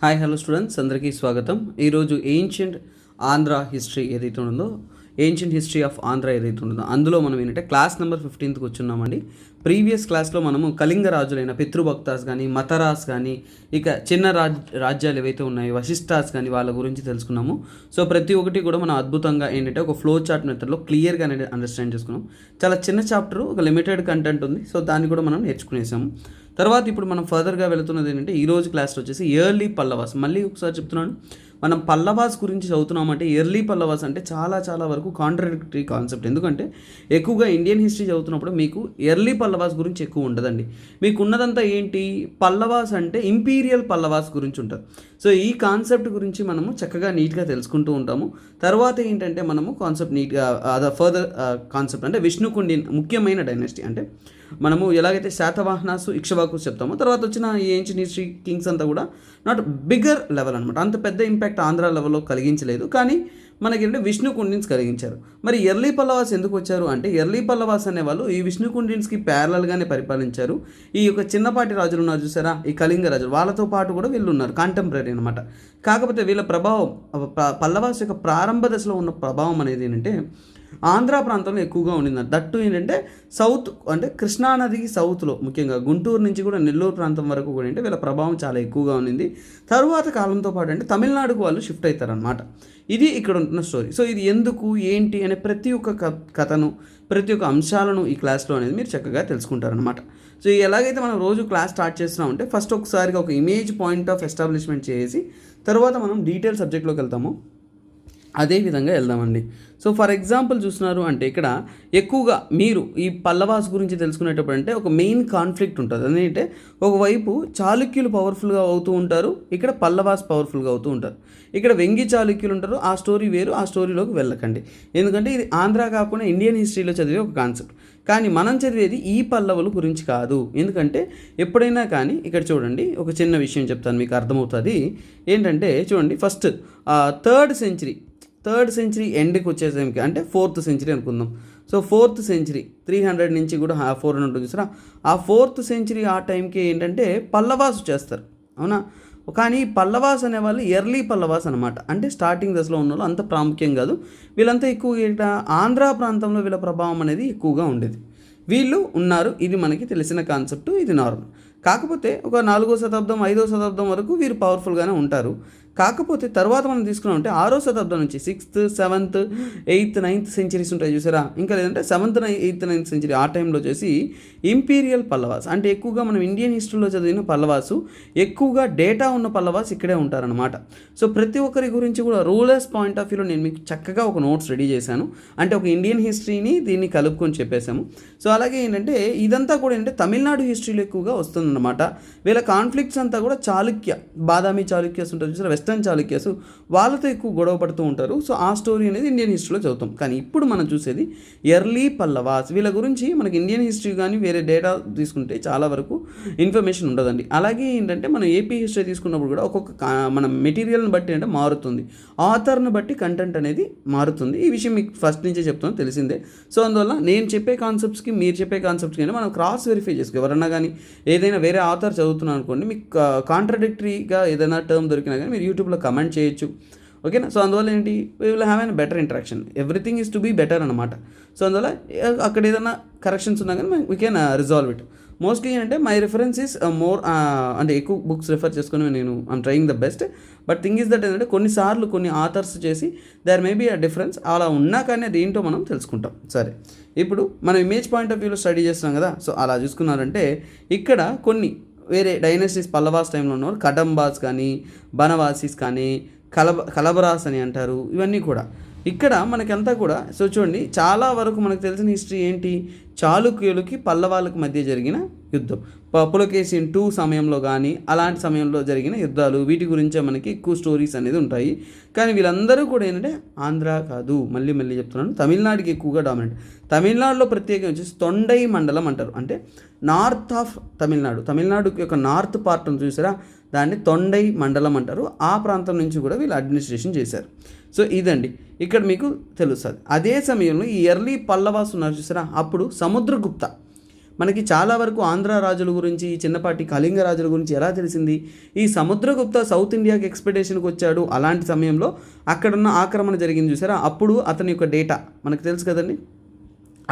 Hi hello students అందరికీ స్వాగతం. ఈరోజు ఏన్షియంట్ ఆంధ్ర హిస్టరీ ఏదైతే ఉందో ఏన్షియంట్ హిస్టరీ ఆఫ్ ఆంధ్ర ఏదైతే ఉందో అందులో మనం ఏంటంటే క్లాస్ నెంబర్ 15కి వచ్చున్నామండి. ప్రీవియస్ క్లాస్లో మనము కళింగ రాజులైన పితృభక్తాస్ కానీ మతరాస్ కానీ ఇక చిన్న రాజ్యాలు ఏవైతే ఉన్నాయో వశిష్టాస్ కానీ వాళ్ళ గురించి తెలుసుకున్నాము. సో ప్రతి ఒక్కటి కూడా మనం అద్భుతంగా ఏంటంటే ఒక ఫ్లో చార్ట్ మెథడ్లో క్లియర్గా అనేది అండర్స్టాండ్ చేసుకున్నాం. చాలా చిన్న చాప్టర్, ఒక లిమిటెడ్ కంటెంట్ ఉంది. సో దాన్ని కూడా మనం నేర్చుకునేసాము. తర్వాత ఇప్పుడు మనం ఫర్దర్గా వెళుతున్నది ఏంటంటే ఈరోజు క్లాస్లో వచ్చేసి ఎర్లీ పల్లవాస్. మళ్ళీ ఒకసారి చెప్తున్నాను, మనం పల్లవాస్ గురించి చదువుతున్నామంటే ఎర్లీ పల్లవాస్ అంటే చాలా వరకు కాంట్రడిక్టరీ కాన్సెప్ట్. ఎందుకంటే ఎక్కువగా ఇండియన్ హిస్టరీ చదువుతున్నప్పుడు మీకు ఎర్లీ పల్లవాస్ గురించి ఎక్కువ ఉండదండి. మీకు ఉన్నదంతా ఏంటి, పల్లవాస్ అంటే ఇంపీరియల్ పల్లవాస్ గురించి ఉంటుంది. సో ఈ కాన్సెప్ట్ గురించి మనము చక్కగా నీట్గా తెలుసుకుంటూ ఉంటాము. తర్వాత ఏంటంటే మనము కాన్సెప్ట్ నీట్గా ఫర్దర్ కాన్సెప్ట్ అంటే విష్ణుకుండిన్ ముఖ్యమైన డైనాసిటీ అంటే మనము ఎలాగైతే శాతవాహనాసు ఇక్ష్వాకుస్ చెప్తామో తర్వాత వచ్చిన ఈ ఏన్షియంట్ హిస్టరీ కింగ్స్ అంతా కూడా నాట్ బిగ్గర్ లెవెల్ అనమాట. అంత పెద్ద ఇంపాక్ట్ ఆంధ్ర లెవెల్లో కలిగించలేదు, కానీ మనకేంటంటే విష్ణుకుండిన్స్ కలిగించారు. మరి ఎర్లీ పల్లవాస్ ఎందుకు వచ్చారు అంటే ఎర్లీ పల్లవాస్ అనేవాళ్ళు ఈ విష్ణుకుండిన్స్కి ప్యారలల్గానే పరిపాలించారు. ఈ యొక్క చిన్నపాటి రాజులు ఉన్నారు చూసారా, ఈ కళింగ రాజులు, వాళ్ళతో పాటు కూడా వీళ్ళు ఉన్నారు, కాంటెంపరీ అనమాట. కాకపోతే వీళ్ళ ప్రభావం పల్లవాస్ యొక్క ప్రారంభ దశలో ఉన్న ప్రభావం అనేది ఏంటంటే ఆంధ్ర ప్రాంతంలో ఎక్కువగా ఉండింది. దట్టు ఏంటంటే సౌత్ అంటే కృష్ణానదికి సౌత్లో ముఖ్యంగా గుంటూరు నుంచి కూడా నెల్లూరు ప్రాంతం వరకు కూడా అంటే వీళ్ళ ప్రభావం చాలా ఎక్కువగా ఉండింది. తరువాత కాలంతో పాటు అంటే తమిళనాడుకు వాళ్ళు షిఫ్ట్ అవుతారనమాట. ఇది ఇక్కడ ఉంటున్న స్టోరీ. సో ఇది ఎందుకు ఏంటి అనే ప్రతి ఒక్క కథను ప్రతి ఒక్క అంశాలను ఈ క్లాస్లో అనేది మీరు చక్కగా తెలుసుకుంటారనమాట. సో ఎలాగైతే మనం రోజు క్లాస్ స్టార్ట్ చేస్తున్నామంటే ఫస్ట్ ఒకసారిగా ఒక ఇమేజ్ పాయింట్ ఆఫ్ ఎస్టాబ్లిష్మెంట్ చేసి తర్వాత మనం డీటెయిల్ సబ్జెక్ట్లోకి వెళ్తాము. అదే విధంగా వెళ్దామండి. సో ఫర్ ఎగ్జాంపుల్ చూస్తున్నారు అంటే ఇక్కడ ఎక్కువగా మీరు ఈ పల్లవాస్ గురించి తెలుసుకునేటప్పుడు అంటే ఒక మెయిన్ కాన్ఫ్లిక్ట్ ఉంటుంది. అదేంటంటే ఒకవైపు చాళుక్యులు పవర్ఫుల్గా అవుతూ ఉంటారు, ఇక్కడ పల్లవాస్ పవర్ఫుల్గా అవుతూ ఉంటారు. ఇక్కడ వెంగి చాళుక్యులు ఉంటారు, ఆ స్టోరీ వేరు, ఆ స్టోరీలోకి వెళ్ళకండి. ఎందుకంటే ఇది ఆంధ్ర కాకుండా ఇండియన్ హిస్టరీలో చదివే ఒక కాన్సెప్ట్. కానీ మనం చదివేది ఈ పల్లవుల గురించి కాదు. ఎందుకంటే ఎప్పుడైనా కానీ ఇక్కడ చూడండి, ఒక చిన్న విషయం చెప్తాను మీకు అర్థమవుతుంది. ఏంటంటే చూడండి, ఫస్ట్ థర్డ్ సెంచరీ ఎండ్కి వచ్చేసరికి అంటే 4th సెంచరీ అనుకుందాం. సో 4th సెంచరీ 300 నుంచి కూడా 400 ఉంటుంది చూసారా, ఆ 4th సెంచరీ ఆ టైంకి ఏంటంటే పల్లవాస్ చేస్తారు, అవునా. కానీ పల్లవాస్ అనేవాళ్ళు ఎర్లీ పల్లవాస్ అనమాట. అంటే స్టార్టింగ్ దశలో ఉన్న వాళ్ళు అంత ప్రాముఖ్యం కాదు. వీళ్ళంతా ఎక్కువ ఆంధ్ర ప్రాంతంలో వీళ్ళ ప్రభావం అనేది ఎక్కువగా ఉండేది. వీళ్ళు ఉన్నారు, ఇది మనకి తెలిసిన కాన్సెప్ట్, ఇది నార్మల్. కాకపోతే ఒక 4వ శతాబ్దం 5వ శతాబ్దం వరకు వీరు పవర్ఫుల్గానే ఉంటారు. కాకపోతే తర్వాత మనం తీసుకున్నామంటే 6వ శతాబ్దం నుంచి 6th 7th 8th 9th centuries ఉంటాయి చూసారా, ఇంకా లేదంటే 7th 8th 9th సెంచరీ ఆ టైంలో వచ్చేసి ఇంపీరియల్ పల్లవాస్ అంటే ఎక్కువగా మనం ఇండియన్ హిస్టరీలో చదివిన పల్లవాసు, ఎక్కువగా డేటా ఉన్న పల్లవాస్ ఇక్కడే ఉంటారనమాట. సో ప్రతి ఒక్కరి గురించి కూడా రూలర్స్ పాయింట్ ఆఫ్ వ్యూలో నేను మీకు చక్కగా ఒక నోట్స్ రెడీ చేశాను. అంటే ఒక ఇండియన్ హిస్టరీని దీన్ని కలుపుకొని చెప్పేశాము. సో అలాగే ఏంటంటే ఇదంతా కూడా ఏంటంటే తమిళనాడు హిస్టరీలో ఎక్కువగా వస్తుందన్నమాట. వీళ్ళ కాన్ఫ్లిక్ట్స్ అంతా కూడా బాదామి చాళుక్యస్ ఉంటారు చూసారా, వెస్టర్న్ చాళుక్యస్, వాళ్ళతో ఎక్కువ గొడవ పడుతూ ఉంటారు. సో ఆ స్టోరీ అనేది ఇండియన్ హిస్టరీలో చదువుతాం. కానీ ఇప్పుడు మనం చూసేది ఎర్లీ పల్లవాస్. వీళ్ళ గురించి మనకి ఇండియన్ హిస్టరీ కానీ వేరే డేటా తీసుకుంటే చాలా వరకు ఇన్ఫర్మేషన్ ఉండదండి. అలాగే ఏంటంటే మనం ఏపీ హిస్టరీ తీసుకున్నప్పుడు కూడా ఒక్కొక్క మన మెటీరియల్ని బట్టి అంటే మారుతుంది, ఆథర్ని బట్టి కంటెంట్ అనేది మారుతుంది. ఈ విషయం మీకు ఫస్ట్ నుంచే చెప్తాను, తెలిసిందే. సో అందువల్ల నేను చెప్పే కాన్సెప్ట్స్కి మీరు చెప్పే కాన్సెప్ట్స్కి మనం క్రాస్ వెరిఫై చేసుకో. ఎవరన్నా కానీ ఏదైనా వేరే ఆథర్ చదువుతున్నాను అనుకోండి, మీకు కాంట్రడిక్టరీగా ఏదైనా టర్మ్ దొరికినా కానీ మీరు యూట్యూబ్లో కమెంట్ చేయొచ్చు, ఓకేనా. సో అందువల్ల ఏంటి, we will have an better interaction, everything is to be better అనమాట. సో అందువల్ల అక్కడ ఏదైనా కరెక్షన్స్ ఉన్నా కానీ we can resolve it. Mostly ఏంటంటే మై రిఫరెన్స్ ఈస్ మోర్ అంటే ఎక్కువ బుక్స్ రిఫర్ చేసుకుని నేను I'm trying the best. But thing is that ఏంటంటే కొన్నిసార్లు కొన్ని ఆథర్స్ చేసి there may be a difference, అలా ఉన్నా కానీ అది ఏంటో మనం తెలుసుకుంటాం. సరే, ఇప్పుడు మనం ఇమేజ్ పాయింట్ ఆఫ్ వ్యూలో స్టడీ చేస్తున్నాం కదా. సో అలా చూసుకున్నారంటే ఇక్కడ కొన్ని వేరే డైనస్టీస్ పల్లవాస్ టైంలో ఉన్నవారు కడంబాస్ కానీ బనవాసీస్ కానీ కలబరాస్ అని అంటారు. ఇవన్నీ కూడా ఇక్కడ మనకంతా కూడా. సో చూడండి, చాలా వరకు మనకు తెలిసిన హిస్టరీ ఏంటి, చాళుక్యులకి పల్లవాళ్ళకి మధ్య జరిగిన యుద్ధం, పులకేశిన్ 2 సమయంలో కానీ అలాంటి సమయంలో జరిగిన యుద్ధాలు, వీటి గురించే మనకి ఎక్కువ స్టోరీస్ అనేది ఉంటాయి. కానీ వీళ్ళందరూ కూడా ఏంటంటే ఆంధ్ర కాదు, మళ్ళీ చెప్తున్నాను, తమిళనాడుకి ఎక్కువగా డామినేట్. తమిళనాడులో ప్రత్యేకంగా వచ్చేసి తొండై మండలం అంటారు, అంటే నార్త్ ఆఫ్ తమిళనాడు యొక్క నార్త్ పార్ట్ చూసారా, దాన్ని తొండై మండలం అంటారు. ఆ ప్రాంతం నుంచి కూడా వీళ్ళు అడ్మినిస్ట్రేషన్ చేశారు. సో ఇదండి ఇక్కడ మీకు తెలుస్తుంది. అదే సమయంలో ఈ ఎర్లీ పల్లవాస్ ఉన్నారు చూసారా, అప్పుడు సముద్రగుప్త మనకి చాలా వరకు ఆంధ్ర రాజుల గురించి, చిన్నపాటి కళింగ రాజుల గురించి ఎలా తెలిసింది? ఈ సముద్రగుప్త సౌత్ ఇండియాకి ఎక్స్పెడిషన్కి వచ్చాడు, అలాంటి సమయంలో అక్కడున్న ఆక్రమణ జరిగింది చూసారా, అప్పుడు అతని యొక్క డేటా మనకు తెలుసు కదండి,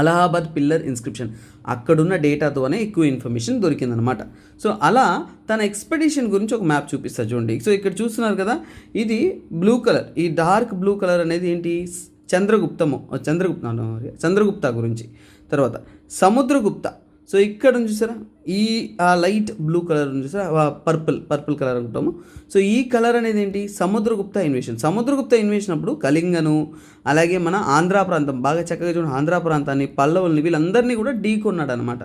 అలహాబాద్ పిల్లర్ ఇన్స్క్రిప్షన్, అక్కడున్న డేటాతోనే ఎక్కువ ఇన్ఫర్మేషన్ దొరికిందనమాట. సో అలా తన ఎక్స్పెడిషన్ గురించి ఒక మ్యాప్ చూపిస్తా చూడండి. సో ఇక్కడ చూస్తున్నారు కదా, ఇది బ్లూ కలర్, ఈ డార్క్ బ్లూ కలర్ అనేది ఏంటి, చంద్రగుప్త గురించి. తర్వాత సముద్రగుప్త, సో ఇక్కడ చూసారా ఈ లైట్ బ్లూ కలర్ చూసారా, పర్పుల్ కలర్ అనుకుంటాము. సో ఈ కలర్ అనేది ఏంటి, సముద్రగుప్త ఇన్వేషన్ అప్పుడు కళింగను, అలాగే మన ఆంధ్ర ప్రాంతం, బాగా చక్కగా చూడండి, ఆంధ్ర ప్రాంతాన్ని, పల్లవుల్ని, వీళ్ళందరినీ కూడా ఢీకొన్నాడు అనమాట.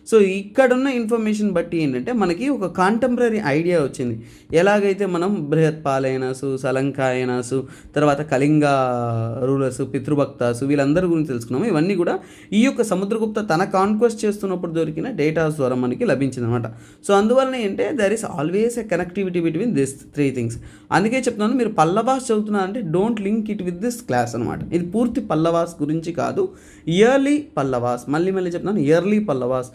సో ఇక్కడున్న ఇన్ఫర్మేషన్ బట్టి ఏంటంటే మనకి ఒక కాంటెంపరీ ఐడియా వచ్చింది. ఎలాగైతే మనం బృహత్పాలయనాసు, సలంకాయనాసు, తర్వాత కళింగ రూలర్స్, పితృభక్తాసు, వీళ్ళందరి గురించి తెలుసుకున్నాము. ఇవన్నీ కూడా ఈ యొక్క సముద్రగుప్త తన కాన్క్వెస్ట్ చేస్తున్నప్పుడు దొరికిన డేటాస్ ద్వారా మనకి లభించింది అనమాట. సో అందువలన ఏంటంటే there is always a connectivity between this 3 things. అందుకే చెప్తున్నాను, మీరు పల్లవాస్ చదువుతున్నారంటే don't link it with this class అనమాట. ఇది పూర్తి పల్లవాస్ గురించి కాదు, ఇయర్లీ పల్లవాస్, మళ్ళీ చెప్తున్నాను, ఇయర్లీ పల్లవాస్.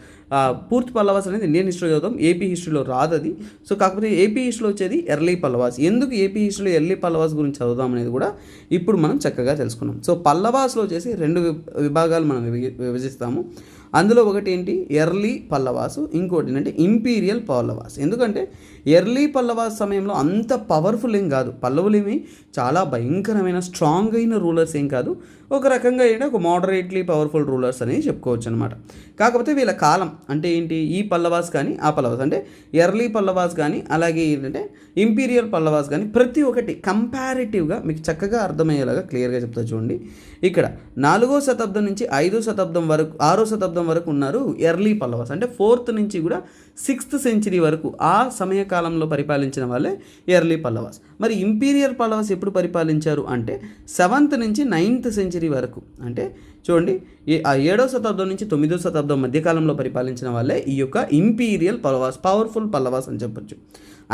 పూర్తి పల్లవాస్ అనేది ఇండియన్ హిస్టరీ చదువుతాం, ఏపీ హిస్టరీలో రాదు అది. సో కాకపోతే ఏపీ హిస్టరీలో వచ్చేది ఎర్లీ పల్లవాస్. ఎందుకు ఏపీ హిస్టరీలో ఎర్లీ పల్లవాస్ గురించి చదువుదాం అనేది కూడా ఇప్పుడు మనం చక్కగా తెలుసుకున్నాం. సో పల్లవాస్లో వచ్చేసి 2 విభాగాలు మనం విభజిస్తాము. అందులో ఒకటి ఏంటి, ఎర్లీ పల్లవాసు, ఇంకోటి ఏంటంటే ఇంపీరియల్ పల్లవాస్. ఎందుకంటే ఎర్లీ పల్లవాస్ సమయంలో అంత పవర్ఫుల్ ఏం కాదు, పల్లవులేమి చాలా భయంకరమైన స్ట్రాంగ్ అయిన రూలర్స్ ఏం కాదు, ఒక రకంగా ఏంటంటే ఒక మోడరేట్లీ పవర్ఫుల్ రూలర్స్ అనేది చెప్పుకోవచ్చు అనమాట. కాకపోతే వీళ్ళ కాలం అంటే ఏంటి, ఈ పల్లవాస్ కానీ ఆ పల్లవాస్ అంటే ఎర్లీ పల్లవాస్ కానీ అలాగే ఏంటంటే ఇంపీరియల్ పల్లవాస్ కానీ ప్రతి ఒక్కటి కంపారిటివ్గా మీకు చక్కగా అర్థమయ్యేలాగా క్లియర్గా చెప్తా చూడండి. ఇక్కడ 4వ శతాబ్దం నుంచి 5వ శతాబ్దం వరకు, 6వ శతాబ్దం వరకు ఉన్నారు ఎర్లీ పల్లవాస్. అంటే 4th నుంచి కూడా 6th century వరకు ఆ సమయకాలంలో పరిపాలించిన వాళ్ళే ఎర్లీ పల్లవాస్. మరి ఇంపీరియల్ పల్లవాస్ ఎప్పుడు పరిపాలించారు అంటే 7th నుంచి 9th century వరకు. అంటే చూడండి, 7వ శతాబ్దం నుంచి 9వ శతాబ్దం మధ్యకాలంలో పరిపాలించిన వాళ్ళే ఈ యొక్క ఇంపీరియల్ పల్లవాస్, పవర్ఫుల్ పల్లవాస్ అని చెప్పొచ్చు.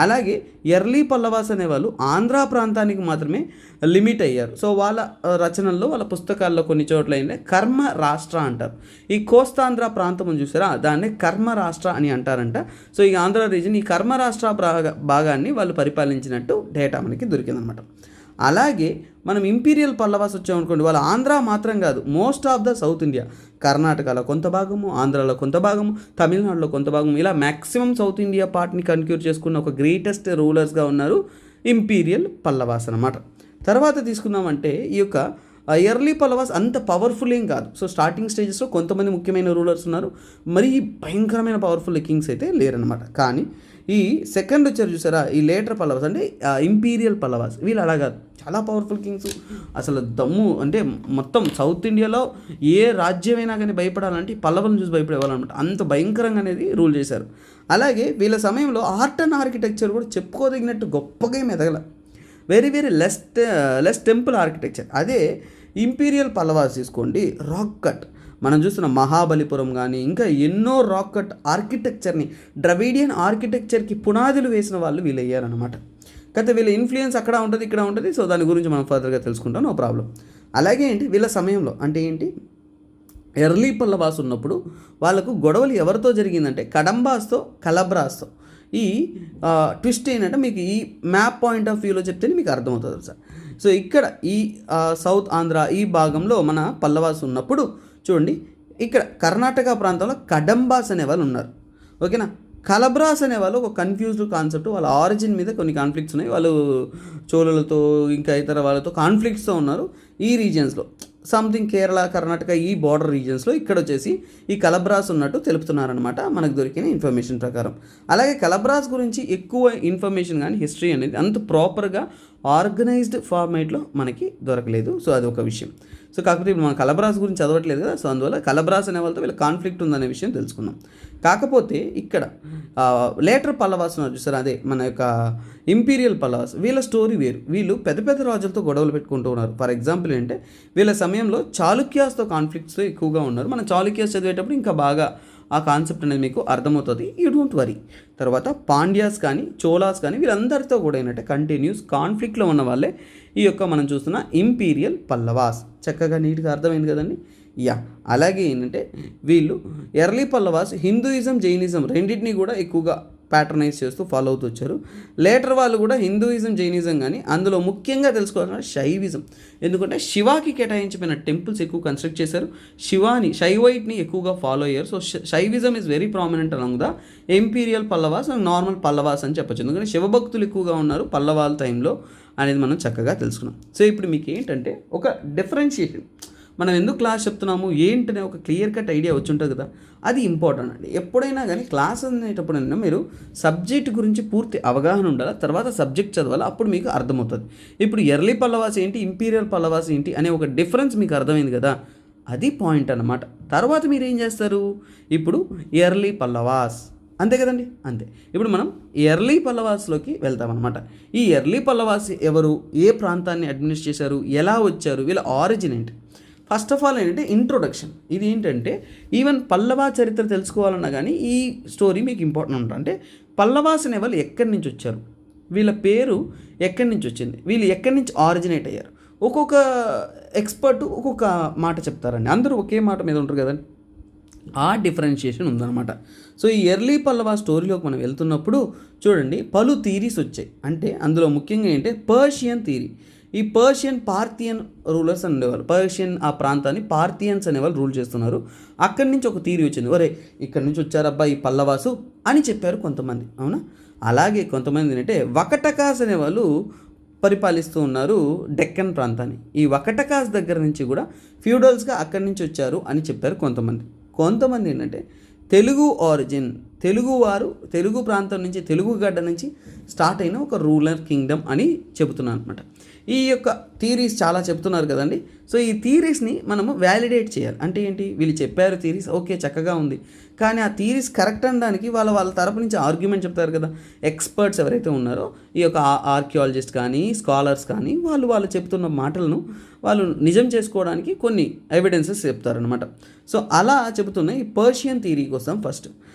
అలాగే ఎర్లీ పల్లవాస్ అనేవాళ్ళు ఆంధ్ర ప్రాంతానికి మాత్రమే లిమిట్ అయ్యారు. సో వాళ్ళ రచనల్లో, వాళ్ళ పుస్తకాల్లో కొన్ని చోట్ల ఏంటంటే కర్మ రాష్ట్ర అంటారు. ఈ కోస్తాంధ్ర ప్రాంతం చూసారా, దాన్ని కర్మ రాష్ట్ర అని అంటారంట. సో ఈ ఆంధ్ర రీజన్, ఈ కర్మ రాష్ట్ర భాగాన్ని వాళ్ళు పరిపాలించినట్టు డేటా మనకి దొరికిందనమాట. అలాగే మనం ఇంపీరియల్ పల్లవాస్ వచ్చామనుకోండి, వాళ్ళు ఆంధ్ర మాత్రం కాదు, most of the south India, కర్ణాటకలో కొంత భాగము, ఆంధ్రాలో కొంత భాగము, తమిళనాడులో కొంత భాగము, ఇలా మ్యాక్సిమం సౌత్ ఇండియా పార్ట్ని కన్క్యూర్ చేసుకున్న ఒక గ్రేటెస్ట్ రూలర్స్గా ఉన్నారు ఇంపీరియల్ పల్లవాస్ అనమాట. తర్వాత తీసుకుందామంటే ఈ యొక్క ఎర్లీ పల్లవాస్ అంత పవర్ఫుల్ ఏం కాదు. సో స్టార్టింగ్ స్టేజెస్లో కొంతమంది ముఖ్యమైన రూలర్స్ ఉన్నారు, మరీ భయంకరమైన పవర్ఫుల్ కింగ్స్ అయితే లేరనమాట. కానీ ఈ సెకండ్ వచ్చారు చూసారా, ఈ లేటర్ పల్లవాస్ అంటే ఇంపీరియల్ పల్లవాస్, వీళ్ళు అలా కాదు, చాలా పవర్ఫుల్ కింగ్స్. అసలు దమ్ము అంటే మొత్తం సౌత్ ఇండియాలో ఏ రాజ్యమైనా కానీ భయపడాలంటే పల్లవులను చూసి భయపడేవాళ్ళనమాట, అంత భయంకరంగా అనేది రూల్ చేశారు. అలాగే వీళ్ళ సమయంలో ఆర్ట్ అండ్ ఆర్కిటెక్చర్ కూడా చెప్పుకోదగినట్టు గొప్పగా ఎదగల, వెరీ లెస్ టెంపుల్ ఆర్కిటెక్చర్. అదే ఇంపీరియల్ పల్లవాస్ తీసుకోండి, రాక్ కట్, మనం చూస్తున్న మహాబలిపురం కానీ ఇంకా ఎన్నో రాక్ కట్ ఆర్కిటెక్చర్ని, ద్రవిడియన్ ఆర్కిటెక్చర్కి పునాదులు వేసిన వాళ్ళు వీళ్ళు అయ్యారనమాట. కాకపోతే వీళ్ళ ఇన్ఫ్లుయెన్స్ అక్కడ ఉంటుంది, ఇక్కడ ఉంటుంది. సో దాని గురించి మనం ఫర్దర్గా తెలుసుకుంటాం, నో ప్రాబ్లం. అలాగే ఏంటి వీళ్ళ సమయంలో అంటే ఏంటి, ఎర్లీ పల్లవాస్ ఉన్నప్పుడు వాళ్ళకు గొడవలు ఎవరితో జరిగిందంటే కడంబాస్తో, కలబ్రాస్తో. ఈ ట్విస్ట్ ఏంటంటే మీకు ఈ మ్యాప్ పాయింట్ ఆఫ్ వ్యూలో చెప్తేనే మీకు అర్థమవుతుంది సార్. సో ఇక్కడ ఈ సౌత్ ఆంధ్ర ఈ భాగంలో మన పల్లవాస్ ఉన్నప్పుడు చూడండి, ఇక్కడ కర్ణాటక ప్రాంతంలో కడంబాస్ అనేవాళ్ళు ఉన్నారు, ఓకేనా. కలబ్రాస్ అనేవాళ్ళు ఒక కన్ఫ్యూజ్డ్ కాన్సెప్ట్, వాళ్ళ ఆరిజిన్ మీద కొన్ని కాన్ఫ్లిక్ట్స్ ఉన్నాయి, వాళ్ళు చోళలతో ఇంకా ఇతర వాళ్ళతో కాన్ఫ్లిక్ట్స్తో ఉన్నారు ఈ రీజియన్స్లో. సంథింగ్ కేరళ, కర్ణాటక ఈ బార్డర్ రీజియన్స్లో ఇక్కడ వచ్చేసి ఈ కలబ్రాస్ ఉన్నట్టు తెలుపుతున్నారనమాట మనకు దొరికిన ఇన్ఫర్మేషన్ ప్రకారం. అలాగే కలబ్రాస్ గురించి ఎక్కువ ఇన్ఫర్మేషన్ కానీ హిస్టరీ అనేది అంత ప్రాపర్గా ఆర్గనైజ్డ్ ఫార్మేట్లో మనకి దొరకలేదు. సో అది ఒక విషయం. సో కాకపోతే ఇప్పుడు మనం కలబ్రాస్ గురించి చదవట్లేదు కదా, సో అందువల్ల కలబ్రాస్ అనే వాళ్ళతో వీళ్ళ కాన్ఫ్లిక్ట్ ఉందనే విషయం తెలుసుకుందాం. కాకపోతే ఇక్కడ లేటర్ పల్లవాస్ ఉన్నారు చూసారు, అదే మన యొక్క ఇంపీరియల్ పల్లవాస్, వీళ్ళ స్టోరీ వేరు. వీళ్ళు పెద్ద పెద్ద రాజులతో గొడవలు పెట్టుకుంటూ ఉన్నారు. ఫర్ ఎగ్జాంపుల్ ఏంటంటే వీళ్ళ సమయంలో చాళుక్యాస్తో కాన్ఫ్లిక్ట్స్ ఎక్కువగా ఉన్నారు. మనం చాళుక్యాస్ చదివేటప్పుడు ఇంకా బాగా ఆ కాన్సెప్ట్ అనేది మీకు అర్థమవుతుంది, యూ డోంట్ వరీ. తర్వాత పాండ్యాస్ కానీ చోళాస్ కానీ వీళ్ళందరితో కూడా ఏంటంటే కంటిన్యూస్ కాన్ఫ్లిక్ట్లో ఉన్న వాళ్ళే ఈ యొక్క మనం చూస్తున్న ఇంపీరియల్ పల్లవాస్. చక్కగా నీట్గా అర్థమైంది కదండి. అలాగే ఏంటంటే వీళ్ళు ఎర్లీ పల్లవాస్ హిందూయిజం జైనిజం రెండింటినీ కూడా ఎక్కువగా ప్యాటర్నైజ్ చేస్తూ ఫాలో అవుతూ వచ్చారు. లేటర్ వాళ్ళు కూడా హిందూయిజం జైనిజం కానీ అందులో ముఖ్యంగా తెలుసుకోవాల్సిన శైవిజం, ఎందుకంటే శివాకి కేటాయించిన టెంపుల్స్ ఎక్కువ కన్స్ట్రక్ట్ చేశారు, శైవైట్ని ఎక్కువగా ఫాలో అయ్యారు. So Shaivism is very prominent along the imperial Pallavas and normal Pallavas అని చెప్పచ్చు, ఎందుకంటే శివభక్తులు ఎక్కువగా ఉన్నారు పల్లవాల టైంలో అనేది మనం చక్కగా తెలుసుకున్నాం. సో ఇప్పుడు మీకు ఏంటంటే ఒక డిఫరెన్షియేషన్, మనం ఎందుకు క్లాస్ చెప్తున్నాము ఏంటనే ఒక క్లియర్ కట్ ఐడియా వచ్చి ఉంటుంది కదా, అది ఇంపార్టెంట్ అండి. ఎప్పుడైనా కానీ క్లాస్ అనేటప్పుడైనా మీరు సబ్జెక్ట్ గురించి పూర్తి అవగాహన ఉండాలి, తర్వాత సబ్జెక్ట్ చదవాలి, అప్పుడు మీకు అర్థమవుతుంది. ఇప్పుడు ఎర్లీ పల్లవాస్ ఏంటి, ఇంపీరియల్ పల్లవాస్ ఏంటి అనే ఒక డిఫరెన్స్ మీకు అర్థమైంది కదా, అది పాయింట్ అన్నమాట. తర్వాత మీరు ఏం చేస్తారు, ఇప్పుడు ఎర్లీ పల్లవాస్ అంతే కదండి, అంతే. ఇప్పుడు మనం ఎర్లీ పల్లవాస్లోకి వెళ్తామన్నమాట. ఈ ఎర్లీ పల్లవాస్ ఎవరు, ఏ ప్రాంతాన్ని అడ్మినిస్ట్రేట్ చేశారు, ఎలా వచ్చారు, వీళ్ళ ఆరిజిన్ ఏంటి. ఫస్ట్ ఆఫ్ ఆల్ ఏంటంటే ఇంట్రొడక్షన్. ఇది ఏంటంటే ఈవెన్ పల్లవ చరిత్ర తెలుసుకోవాలన్నా కానీ ఈ స్టోరీ మీకు ఇంపార్టెంట్ ఉంటుంది. అంటే పల్లవాస్ అనే వాళ్ళు ఎక్కడి నుంచి వచ్చారు, వీళ్ళ పేరు ఎక్కడి నుంచి వచ్చింది, వీళ్ళు ఎక్కడి నుంచి ఆరిజినేట్ అయ్యారు. ఒక్కొక్క ఎక్స్పర్ట్ ఒక్కొక్క మాట చెప్తారండి, అందరూ ఒకే మాట మీద ఉంటారు కదండి, ఆ డిఫరెన్షియేషన్ ఉందన్నమాట. సో ఈ ఎర్లీ పల్లవ స్టోరీలోకి మనం వెళ్తున్నప్పుడు చూడండి పలు థీరీస్ వచ్చాయి. అంటే అందులో ముఖ్యంగా ఏంటంటే పర్షియన్ థీరీ. ఈ పార్థియన్ రూలర్స్ అనేవాళ్ళు, పర్షియన్ ఆ ప్రాంతాన్ని పార్థియన్స్ అనేవాళ్ళు రూల్ చేస్తున్నారు. అక్కడి నుంచి ఒక థీరీ వచ్చింది, ఒరే ఇక్కడి నుంచి వచ్చారబ్బా ఈ పల్లవాసు అని చెప్పారు కొంతమంది, అవునా. అలాగే కొంతమంది ఏంటంటే వకటకాస్ అనేవాళ్ళు పరిపాలిస్తూ ఉన్నారు డెక్కన్ ప్రాంతాన్ని. ఈ వకటకాస్ దగ్గర నుంచి కూడా ఫ్యూడల్స్గా అక్కడి నుంచి వచ్చారు అని చెప్పారు కొంతమంది ఏంటంటే తెలుగు ఆరిజిన్, తెలుగువారు తెలుగు ప్రాంతం నుంచి తెలుగు గడ్డ నుంచి స్టార్ట్ అయిన ఒక రూలర్ కింగ్డమ్ అని చెబుతున్నాను అనమాట. ఈ యొక్క థీరీస్ చాలా చెప్తున్నారు కదండి. సో ఈ థీరీస్ని మనము వ్యాలిడేట్ చేయాలి. అంటే ఏంటి, వీళ్ళు చెప్పారు థీరీస్ ఓకే చక్కగా ఉంది, కానీ ఆ థీరీస్ కరెక్ట్ అనడానికి వాళ్ళ తరపు నుంచి ఆర్గ్యుమెంట్ చెప్తారు కదా ఎక్స్పర్ట్స్ ఎవరైతే ఉన్నారో, ఈ యొక్క ఆర్కియాలజిస్ట్ కానీ స్కాలర్స్ కానీ వాళ్ళు చెప్తున్న మాటలను వాళ్ళు నిజం చేసుకోవడానికి కొన్ని ఎవిడెన్సెస్ చెప్తారనమాట. సో అలా చెబుతున్న ఈ పర్షియన్ థీరీ కోసం ఫస్ట్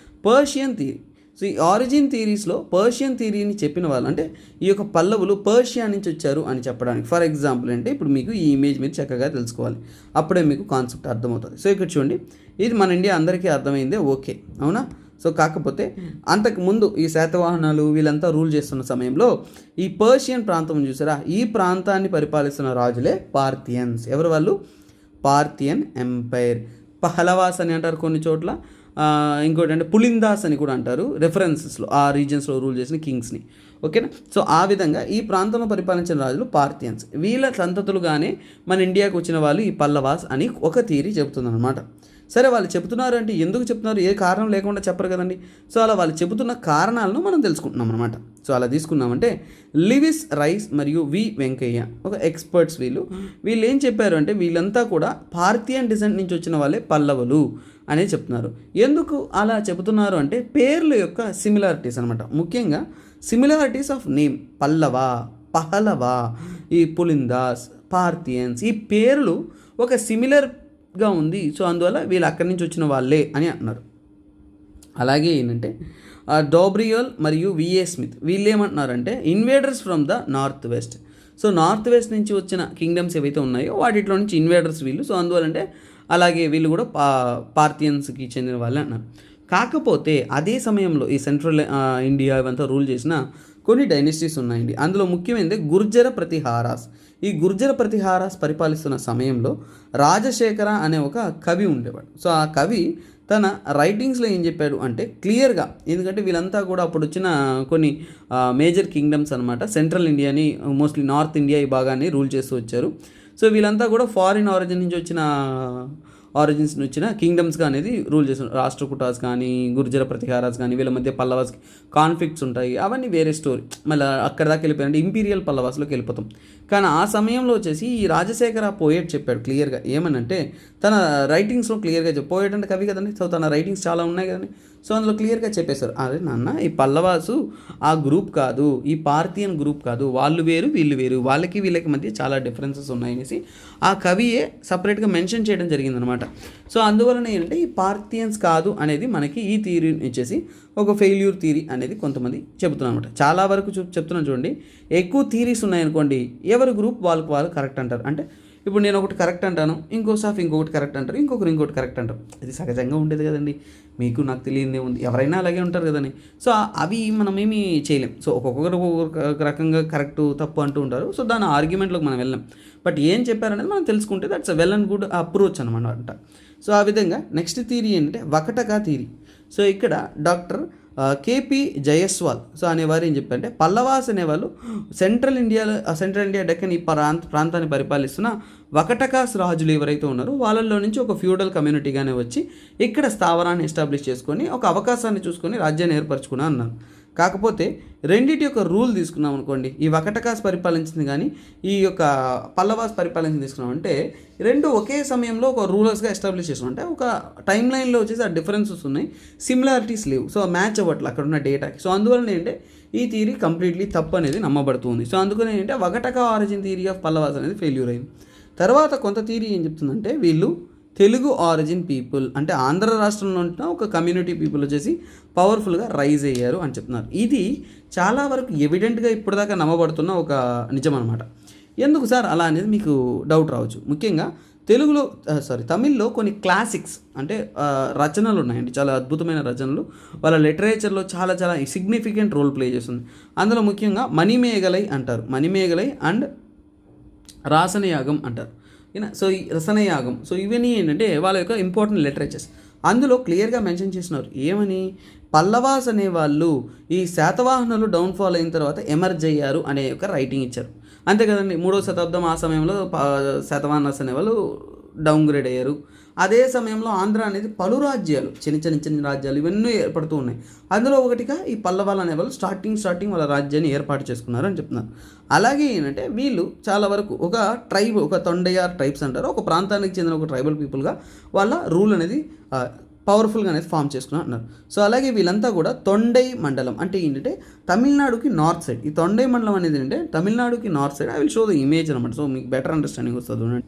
పర్షియన్ థీరీ. సో ఈ ఆరిజిన్ థీరీస్లో పర్షియన్ థీరీని చెప్పిన వాళ్ళు అంటే ఈ యొక్క పల్లవులు పర్షియా నుంచి వచ్చారు అని చెప్పడానికి. ఫర్ ఎగ్జాంపుల్ అంటే ఇప్పుడు మీకు ఈ ఇమేజ్ మీరు చక్కగా తెలుసుకోవాలి, అప్పుడే మీకు కాన్సెప్ట్ అర్థమవుతుంది. సో ఇక్కడ చూడండి, ఇది మన ఇండియా అందరికీ అర్థమైందే, ఓకే అవునా. సో కాకపోతే అంతకుముందు ఈ శాతవాహనాలు వీళ్ళంతా రూల్ చేస్తున్న సమయంలో ఈ పర్షియన్ ప్రాంతం చూసారా, ఈ ప్రాంతాన్ని పరిపాలిస్తున్న రాజులే పార్థియన్స్. ఎవరు వాళ్ళు, పార్థియన్ ఎంపైర్. పహలవాస్ అని అంటారు కొన్ని చోట్ల, ఇంకోటి అంటే పులిందాస్ అని కూడా అంటారు రెఫరెన్సెస్లో, ఆ రీజన్స్లో రూల్ చేసిన కింగ్స్ని, ఓకేనా. సో ఆ విధంగా ఈ ప్రాంతంలో పరిపాలించిన రాజులు పార్థియన్స్. వీళ్ళ సంతతులుగానే మన ఇండియాకు వచ్చిన వాళ్ళు ఈ పల్లవాస్ అని ఒక థియరీ చెబుతుందన్నమాట. సరే వాళ్ళు చెబుతున్నారు అంటే ఎందుకు చెప్తున్నారు, ఏ కారణం లేకుండా చెప్పరు కదండి. సో అలా వాళ్ళు చెబుతున్న కారణాలను మనం తెలుసుకుంటున్నాం అనమాట. సో అలా తీసుకున్నామంటే లివిస్ రైస్ మరియు వి వెంకయ్య ఒక ఎక్స్పర్ట్స్, వీళ్ళు ఏం చెప్పారు అంటే వీళ్ళంతా కూడా పార్థియన్ డిజెంట్ నుంచి వచ్చిన వాళ్ళే పల్లవులు అనేది చెప్తున్నారు. ఎందుకు అలా చెబుతున్నారు అంటే పేర్ల యొక్క సిమిలారిటీస్ అనమాట, ముఖ్యంగా సిమిలారిటీస్ ఆఫ్ నేమ్. పల్లవ, పహలవ, ఈ పులిందాస్, పార్థియన్స్, ఈ పేర్లు ఒక సిమిలర్గా ఉంది. సో అందువల్ల వీళ్ళు అక్కడి నుంచి వచ్చిన వాళ్ళే అని అంటున్నారు. అలాగే ఏంటంటే డోబ్రియోల్ మరియు విఏ స్మిత్ వీళ్ళు ఏమంటున్నారంటే invaders from the north west. So north west నుంచి వచ్చిన కింగ్డమ్స్ ఏవైతే ఉన్నాయో వాటిలో నుంచి ఇన్వేడర్స్ వీళ్ళు. సో అందువల్లంటే అలాగే వీళ్ళు కూడా పార్థియన్స్కి చెందిన వాళ్ళే అన్నారు. కాకపోతే అదే సమయంలో ఈ సెంట్రల్ ఇండియా ఇవంతా రూల్ చేసిన కొన్ని డైనెస్టీస్ ఉన్నాయండి. అందులో ముఖ్యమైనది గుర్జర ప్రతిహారాస్. ఈ గుర్జర ప్రతిహారాస్ పరిపాలిస్తున్న సమయంలో రాజశేఖర అనే ఒక కవి ఉండేవాడు. సో ఆ కవి తన రైటింగ్స్లో ఏం చెప్పాడు అంటే క్లియర్గా, ఎందుకంటే వీళ్ళంతా కూడా అప్పుడు వచ్చిన కొన్ని మేజర్ కింగ్డమ్స్ అనమాట, సెంట్రల్ ఇండియాని మోస్ట్లీ నార్త్ ఇండియా ఈ భాగాన్ని రూల్ చేస్తూ వచ్చారు. సో వీళ్ళంతా కూడా ఫారిన్ ఆరిజిన్ నుంచి వచ్చిన కింగ్డమ్స్గా అనేది రూల్ చేస్తున్నారు. రాష్ట్రకూటాస్ కానీ గుర్జర ప్రతిహారాస్ కానీ వీళ్ళ మధ్య పల్లవాస్కి కాన్ఫ్లిక్ట్స్ ఉంటాయి, అవన్నీ వేరే స్టోరీ. మళ్ళీ అక్కడ దాకా వెళ్ళిపోయారంటే ఇంపీరియల్ పల్లవాస్లోకి వెళ్ళిపోతాం. కానీ ఆ సమయంలో వచ్చేసి ఈ రాజశేఖర పోయెట్ చెప్పాడు క్లియర్గా, ఏమనంటే తన రైటింగ్స్లో క్లియర్గా పోయెట్ అంటే కవి కదండి, సో తన రైటింగ్స్ చాలా ఉన్నాయి కదండి. సో అందులో క్లియర్గా చెప్పేశారు, అరే నాన్న ఈ పల్లవాసు ఆ గ్రూప్ కాదు, ఈ పార్థియన్ గ్రూప్ కాదు, వాళ్ళు వేరు వీళ్ళు వేరు, వాళ్ళకి వీళ్ళకి మధ్య చాలా డిఫరెన్సెస్ ఉన్నాయనేసి ఆ కవియే సపరేట్గా మెన్షన్ చేయడం జరిగిందనమాట. సో అందువలన ఏంటంటే ఈ పార్థియన్స్ కాదు అనేది మనకి ఈ థియరీ ఇచ్చేసి ఒక ఫెయిల్యూర్ థియరీ అనేది కొంతమంది చెబుతున్నారు అనమాట. చాలా వరకు చెప్తున్నాను చూడండి, ఎక్కువ థియరీస్ ఉన్నాయనుకోండి ఎవరి గ్రూప్ వాళ్ళు కరెక్ట్ అంటారు. అంటే ఇప్పుడు నేను ఒకటి కరెక్ట్ అంటాను, ఇంకో స్టాఫ్ ఇంకొకటి కరెక్ట్ అంటారు, ఇంకొకరు ఇంకోటి కరెక్ట్ అంటారు. ఇది సహజంగా ఉండేది కదండి, మీకు నాకు తెలియదే ఉంది, ఎవరైనా అలాగే ఉంటారు కదండి. సో అవి మనం ఏమీ చేయలేం. సో ఒక్కొక్కరు ఒక్కొక్క రకంగా కరెక్ట్ తప్పు అంటూ ఉంటారు. సో దాని ఆర్గ్యుమెంట్లోకి మనం వెళ్ళాం. బట్ ఏం చెప్పారనేది మనం తెలుసుకుంటే that's well and good approach అనమాట. సో ఆ విధంగా నెక్స్ట్ థియరీ ఏంటంటే వకటకా థియరీ. సో ఇక్కడ డాక్టర్ కేపీ జయస్వాల్ సో అనేవారు ఏం చెప్పారంటే పల్లవాస్ అనేవాళ్ళు సెంట్రల్ ఇండియా డెక్కన్ ఈ ప్రాంతాన్ని పరిపాలిస్తున్న వకటకాస్ రాజులు ఎవరైతే ఉన్నారో వాళ్ళల్లో నుంచి ఒక ఫ్యూడల్ కమ్యూనిటీగానే వచ్చి ఇక్కడ స్థావరాన్ని ఎస్టాబ్లిష్ చేసుకొని ఒక అవకాశాన్ని చూసుకొని రాజ్యాన్ని ఏర్పరచుకున్నా అన్నారు. కాకపోతే రెండింటి యొక్క రూల్ తీసుకున్నాం అనుకోండి, ఈ వకటకాస్ పరిపాలించింది కానీ ఈ యొక్క పల్లవాస్ పరిపాలించింది తీసుకున్నాం అంటే రెండు ఒకే సమయంలో ఒక రూలర్స్గా ఎస్టాబ్లిష్ చేసుకున్నాం. అంటే ఒక టైం లైన్లో వచ్చేసి ఆ డిఫరెన్సెస్ ఉన్నాయి, సిమిలారిటీస్ లేవు. సో మ్యాచ్ అవ్వట్లేదు అక్కడ ఉన్న డేటాకి. సో అందువల్ల ఏంటంటే ఈ థియరీ కంప్లీట్లీ తప్పు అనేది నమ్మబడుతుంది. సో అందుకని ఏంటంటే వకటకా ఆరిజిన్ థియరీ ఆఫ్ పల్లవాస్ అనేది ఫెయిల్యూర్ అయింది. తర్వాత కొంత థియరీ ఏం చెప్తుందంటే వీళ్ళు తెలుగు ఆరిజిన్ పీపుల్ అంటే ఆంధ్ర రాష్ట్రంలో ఉంటున్న ఒక కమ్యూనిటీ పీపుల్ వచ్చేసి పవర్ఫుల్గా రైజ్ అయ్యారు అని చెప్తున్నారు. ఇది చాలా వరకు ఎవిడెంట్గా ఇప్పటిదాకా నమ్మబడుతున్న ఒక నిజం అనమాట. ఎందుకు సార్ అలా అనేది మీకు డౌట్ రావచ్చు. ముఖ్యంగా తమిళ్లో కొన్ని క్లాసిక్స్ అంటే రచనలు ఉన్నాయండి, చాలా అద్భుతమైన రచనలు. వాళ్ళ లిటరేచర్లో చాలా చాలా సిగ్నిఫికెంట్ రోల్ ప్లే చేస్తుంది. అందులో ముఖ్యంగా మణిమేగలై అంటారు, మణిమేగలై అండ్ రాసనయాగం అంటారు. సో ఈ రసనయాగం, సో ఇవన్నీ ఏంటంటే వాళ్ళ యొక్క ఇంపార్టెంట్ లిటరేచర్స్. అందులో క్లియర్గా మెన్షన్ చేసినారు ఏమని, పల్లవాస్ అనేవాళ్ళు ఈ శాతవాహనులు డౌన్ఫాల్ అయిన తర్వాత ఎమర్జ్ అయ్యారు అనే యొక్క రైటింగ్ ఇచ్చారు. అంతే కదండి, 3వ శతాబ్దం ఆ సమయంలో శాతవాహనస్ అనేవాళ్ళు డౌన్గ్రేడ్ అయ్యారు. అదే సమయంలో ఆంధ్ర అనేది పలు రాజ్యాలు, చిన్న రాజ్యాలు ఇవన్నీ ఏర్పడుతూ ఉన్నాయి. అందులో ఒకటిగా ఈ పల్లవాళ్ళు అనేవాళ్ళు స్టార్టింగ్ వాళ్ళ రాజ్యాన్ని ఏర్పాటు చేసుకున్నారు అని చెప్తున్నారు. అలాగే ఏంటంటే వీళ్ళు చాలా వరకు ఒక ట్రైబ్, ఒక తొండయార్ ట్రైబ్స్ అంటారు, ఒక ప్రాంతానికి చెందిన ఒక ట్రైబల్ పీపుల్గా వాళ్ళ రూల్ అనేది పవర్ఫుల్గా అనేది ఫామ్ చేసుకున్నారు అన్నారు. సో అలాగే వీళ్ళంతా కూడా తొండై మండలం అంటే ఏంటంటే తమిళనాడుకి నార్త్ సైడ్. ఈ తొండై మండలం అనేది ఏంటంటే తమిళనాడుకి north side. I will show the image అనమాట, సో మీకు బెటర్ అండర్స్టాండింగ్ వస్తుంది.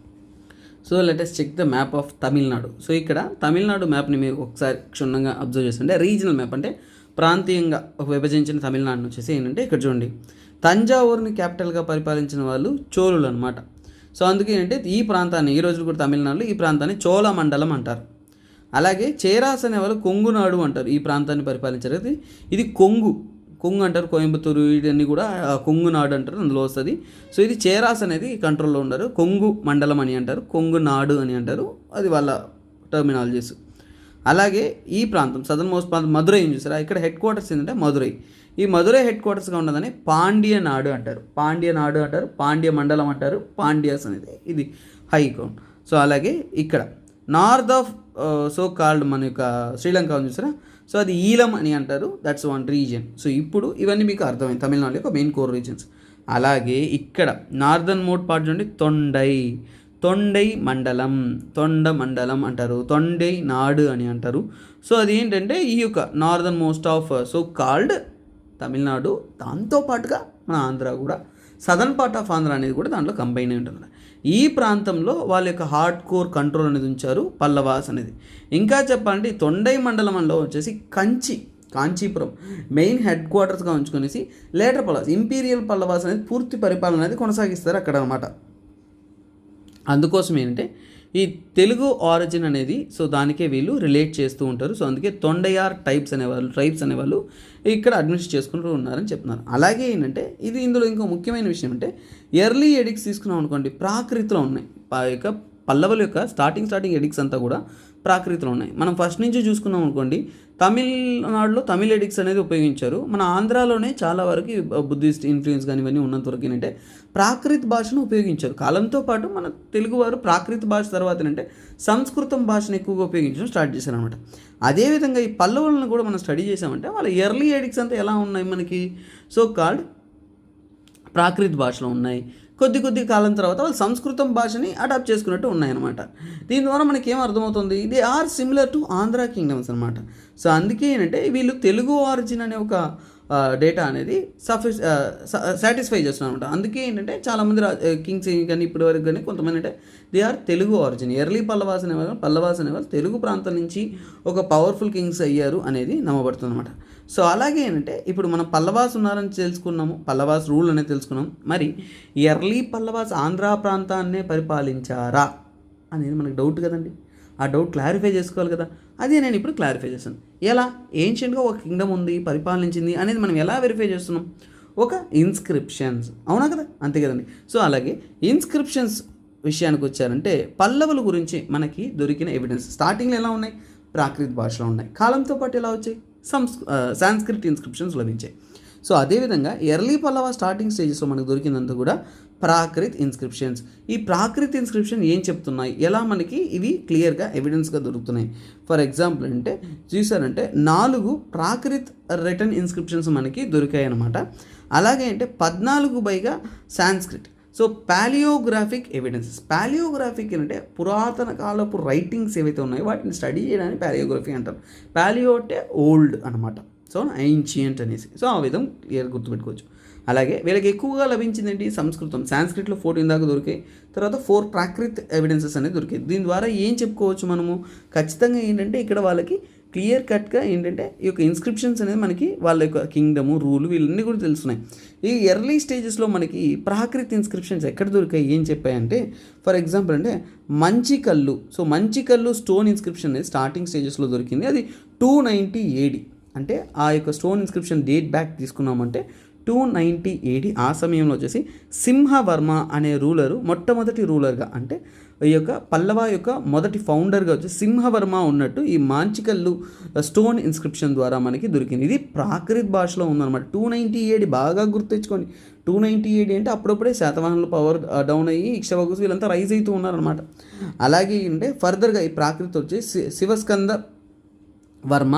So let us check the map of Tamil Nadu. So ఇక్కడ తమిళనాడు మ్యాప్ని మీరు ఒకసారి క్షుణ్ణంగా అబ్జర్వ్ చేస్తుంటే రీజనల్ మ్యాప్ అంటే ప్రాంతీయంగా విభజించిన తమిళనాడుని వచ్చేసి ఏంటంటే ఇక్కడ చూడండి, తంజావూరుని క్యాపిటల్గా పరిపాలించిన వాళ్ళు చోళులు అనమాట. సో అందుకే ఏంటంటే ఈ ప్రాంతాన్ని ఈ రోజులు కూడా తమిళనాడులో ఈ ప్రాంతాన్ని చోళ మండలం అంటారు. అలాగే చేరాస్ అనే వాళ్ళు కొంగునాడు అంటారు, ఈ ప్రాంతాన్ని పరిపాలించారు. ఇది కొంగు అంటారు, కోయంబత్తూరు ఇవన్నీ కూడా కొంగునాడు అంటారు, అందులో వస్తుంది. సో ఇది చేరాస్ అనేది కంట్రోల్లో ఉండరు, కొంగు మండలం అని అంటారు, కొంగునాడు అని అంటారు, అది వాళ్ళ టర్మినాలజీస్. అలాగే ఈ ప్రాంతం సదర్న్ మోస్ట్ ప్రాంతం మధురై చూసారా, ఇక్కడ హెడ్ క్వార్టర్స్ ఏంటంటే మధురై. ఈ మధురై హెడ్ క్వార్టర్స్గా ఉన్నదని పాండ్యనాడు అంటారు, పాండ్య మండలం అంటారు, పాండ్యాస్ అనేది ఇది హై కౌంట్. సో అలాగే ఇక్కడ నార్త్ ఆఫ్ సో కాల్డ్ మన యొక్క శ్రీలంక చూసారా, సో అది ఈలం అని అంటారు, దట్స్ వన్ రీజియన్. సో ఇప్పుడు ఇవన్నీ మీకు అర్థమైంది, తమిళనాడు యొక్క మెయిన్ కోర్ రీజన్స్. అలాగే ఇక్కడ నార్దర్న్ మోడ్ పార్ట్ నుండి తొండై మండలం అంటారు, తొండై నాడు అని అంటారు. సో అది ఏంటంటే ఈ యొక్క northern most of so called Tamil Nadu, దాంతోపాటుగా మన ఆంధ్ర కూడా, సదర్న్ పార్ట్ ఆఫ్ ఆంధ్ర అనేది కూడా దాంట్లో కంబైన్ అయి ఉంటుంది. ఈ ప్రాంతంలో వాళ్ళ యొక్క హార్డ్ కోర్ కంట్రోల్ అనేది ఉంచారు పల్లవాస్ అనేది. ఇంకా చెప్పాలంటే తొండై మండలంలో వచ్చేసి కాంచీపురం మెయిన్ హెడ్ క్వార్టర్స్గా ఉంచుకొనేసి లేటర్ పల్లవాస్ ఇంపీరియల్ పల్లవాస్ అనేది పూర్తి పరిపాలన అనేది కొనసాగిస్తారు అక్కడ అనమాట. అందుకోసం ఏంటంటే ఈ తెలుగు ఆరిజిన్ అనేది సో దానికే వీళ్ళు రిలేట్ చేస్తూ ఉంటారు. సో అందుకే తొండయార్ ట్రైబ్స్ అనేవాళ్ళు ఇక్కడ అడ్మినిస్ట్రేట్ చేసుకుంటూ ఉన్నారని చెప్తున్నారు. అలాగే ఏంటంటే ఇందులో ఇంకో ముఖ్యమైన విషయం అంటే ఎర్లీ ఎడిక్ట్స్ తీసుకున్నాం అనుకోండి, ప్రాకృతిలో ఉన్నాయి. యొక్క పల్లవుల యొక్క స్టార్టింగ్ ఎడిక్ట్స్ అంతా కూడా ప్రాకృతిలో ఉన్నాయి. మనం ఫస్ట్ నుంచి చూసుకున్నాం అనుకోండి, తమిళనాడులో తమిళ్ ఎడిక్ట్స్ అనేది ఉపయోగించారు. మన ఆంధ్రాలోనే చాలా వరకు బుద్ధిస్ట్ ఇన్ఫ్లుయెన్స్ కానీ ఇవన్నీ ఉన్నంత వరకు ఏంటంటే ప్రాకృత భాషను ఉపయోగించారు. కాలంతో పాటు మన తెలుగువారు ప్రాకృత భాష తర్వాత ఏంటంటే సంస్కృతం భాషను ఎక్కువగా ఉపయోగించడం స్టార్ట్ చేశారు అనమాట. అదేవిధంగా ఈ పల్లవులను కూడా మనం స్టడీ చేసామంటే వాళ్ళ ఎర్లీ ఎడిక్ట్స్ అంతా ఎలా ఉన్నాయి మనకి, సో కాల్డ్ ప్రాకృత భాషలో ఉన్నాయి. కొద్ది కాలం తర్వాత వాళ్ళు సంస్కృతం భాషని అడాప్ట్ చేసుకున్నట్టు ఉన్నాయన్నమాట. దీని ద్వారా మనకి ఏం అర్థమవుతుంది, they are similar to Andhra kingdoms అనమాట. సో అందుకే ఏంటంటే వీళ్ళు తెలుగు ఆరిజిన్ అనే ఒక డేటా అనేది సాటిస్ఫై చేస్తున్నారు అనమాట. అందుకే ఏంటంటే చాలామంది కింగ్స్ కానీ ఇప్పటి వరకు కానీ కొంతమంది అంటే they are Telugu origin. Early Pallavas అనేవాళ్ళు తెలుగు ప్రాంతం నుంచి ఒక పవర్ఫుల్ కింగ్స్ అయ్యారు అనేది నమ్మబడుతుంది అనమాట. సో అలాగే ఏంటంటే ఇప్పుడు మనం పల్లవాస్ ఉన్నారని తెలుసుకున్నాము, పల్లవాస్ రూల్ అనేది తెలుసుకున్నాం. మరి ఎర్లీ పల్లవాస్ ఆంధ్ర ప్రాంతాన్నే పరిపాలించారా అనేది మనకు డౌట్ కదండి. ఆ డౌట్ క్లారిఫై చేసుకోవాలి కదా, అదే నేను ఇప్పుడు క్లారిఫై చేశాను. ఎలా ఏన్షియంట్గా ఒక కింగ్డమ్ ఉంది, పరిపాలించింది అనేది మనం ఎలా వెరిఫై చేస్తున్నాం? ఒక ఇన్స్క్రిప్షన్స్, అవునా కదా, అంతే కదండి. సో అలాగే ఇన్స్క్రిప్షన్స్ విషయానికి వచ్చారంటే పల్లవుల గురించి మనకి దొరికిన ఎవిడెన్స్ స్టార్టింగ్లో ఎలా ఉన్నాయి? ప్రాకృత భాషలో ఉన్నాయి. కాలంతో పాటు ఎలా వచ్చాయి? సాంస్క్రిట్ ఇన్స్క్రిప్షన్స్ లభించాయి. సో అదేవిధంగా ఎర్లీ పల్లవ స్టార్టింగ్ స్టేజెస్లో మనకు దొరికినంత కూడా ప్రాకృత్ ఇన్స్క్రిప్షన్స్. ఈ ప్రాకృత్ ఇన్స్క్రిప్షన్ ఏం చెప్తున్నాయి, ఎలా మనకి ఇవి క్లియర్గా ఎవిడెన్స్గా దొరుకుతున్నాయి? ఫర్ ఎగ్జాంపుల్ అంటే చూసారంటే 4 ప్రాకృత్ రిటర్న్ ఇన్స్క్రిప్షన్స్ మనకి దొరికాయి అన్నమాట. అలాగే అంటే 14 పైగా Sanskrit. So palaeographic evidences. Palaeographic అంటే పురాతన కాలపు రైటింగ్స్ ఏవైతే ఉన్నాయో వాటిని స్టడీ చేయడానికి పాలియోగ్రఫీ అంటారు. పాలియో అంటే ఓల్డ్ అనమాట, సో ఏన్షియంట్ అనేసి. సో ఆ విధంగా క్లియర్ గుర్తుపెట్టుకోవచ్చు. అలాగే వీళ్ళకి ఎక్కువగా లభించింది ఏంటి? సంస్కృతం. సాంస్క్రిట్లో 14 దాకా దొరికాయి. తర్వాత 4 ప్రాకృత్ ఎవిడెన్సెస్ అనేది దొరికాయి. దీని ద్వారా ఏం చెప్పుకోవచ్చు మనము? ఖచ్చితంగా ఏంటంటే ఇక్కడ వాళ్ళకి క్లియర్ కట్గా ఏంటంటే ఈ యొక్క ఇన్స్క్రిప్షన్స్ అనేది మనకి వాళ్ళ యొక్క కింగ్డము, రూల్ వీళ్ళన్నీ కూడా తెలుస్తున్నాయి. ఈ ఎర్లీ స్టేజెస్లో మనకి ప్రాకృత్ ఇన్స్క్రిప్షన్స్ ఎక్కడ దొరికాయి, ఏం చెప్పాయంటే ఫర్ ఎగ్జాంపుల్ అంటే Manchikallu. So Manchikallu stone inscription అనేది స్టార్టింగ్ స్టేజెస్లో దొరికింది. అది 290 AD. అంటే ఆ యొక్క స్టోన్ ఇన్స్క్రిప్షన్ డేట్ బ్యాక్ తీసుకున్నామంటే 290 AD. ఆ సమయంలో వచ్చేసి సింహవర్మ అనే రూలరు మొట్టమొదటి రూలర్గా, అంటే ఈ యొక్క పల్లవ యొక్క మొదటి ఫౌండర్గా వచ్చి సింహవర్మ ఉన్నట్టు ఈ మాంచికల్లు స్టోన్ ఇన్స్క్రిప్షన్ ద్వారా మనకి దొరికింది. ఇది ప్రాకృత్ భాషలో ఉందన్నమాట. 290 AD బాగా గుర్తించుకోండి. 290 AD అంటే అప్పుడప్పుడే శాతవాహనుల పవర్ డౌన్ అయ్యి ఇక్షవాకుస్ వీళ్ళంతా రైజ్ అవుతూ ఉన్నారనమాట. అలాగే అంటే ఫర్దర్గా ఈ ప్రాకృత్ వచ్చి శివస్కంద వర్మ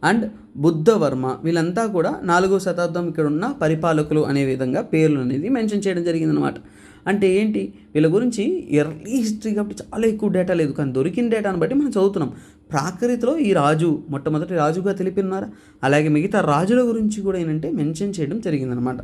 అండ్ బుద్ధవర్మ వీళ్ళంతా కూడా 4వ శతాబ్దం ఇక్కడ ఉన్న పరిపాలకులు అనే విధంగా పేర్లు అనేది మెన్షన్ చేయడం జరిగిందనమాట. అంటే ఏంటి, వీళ్ళ గురించి ఎర్లీ హిస్టరీ కాబట్టి చాలా ఎక్కువ డేటా లేదు, కానీ దొరికిన డేటాను బట్టి మనం చదువుతున్నాం. ప్రాకృతిలో ఈ రాజు మొట్టమొదటి రాజుగా తెలిపినారా, అలాగే మిగతా రాజుల గురించి కూడా ఏంటంటే మెన్షన్ చేయడం జరిగిందనమాట.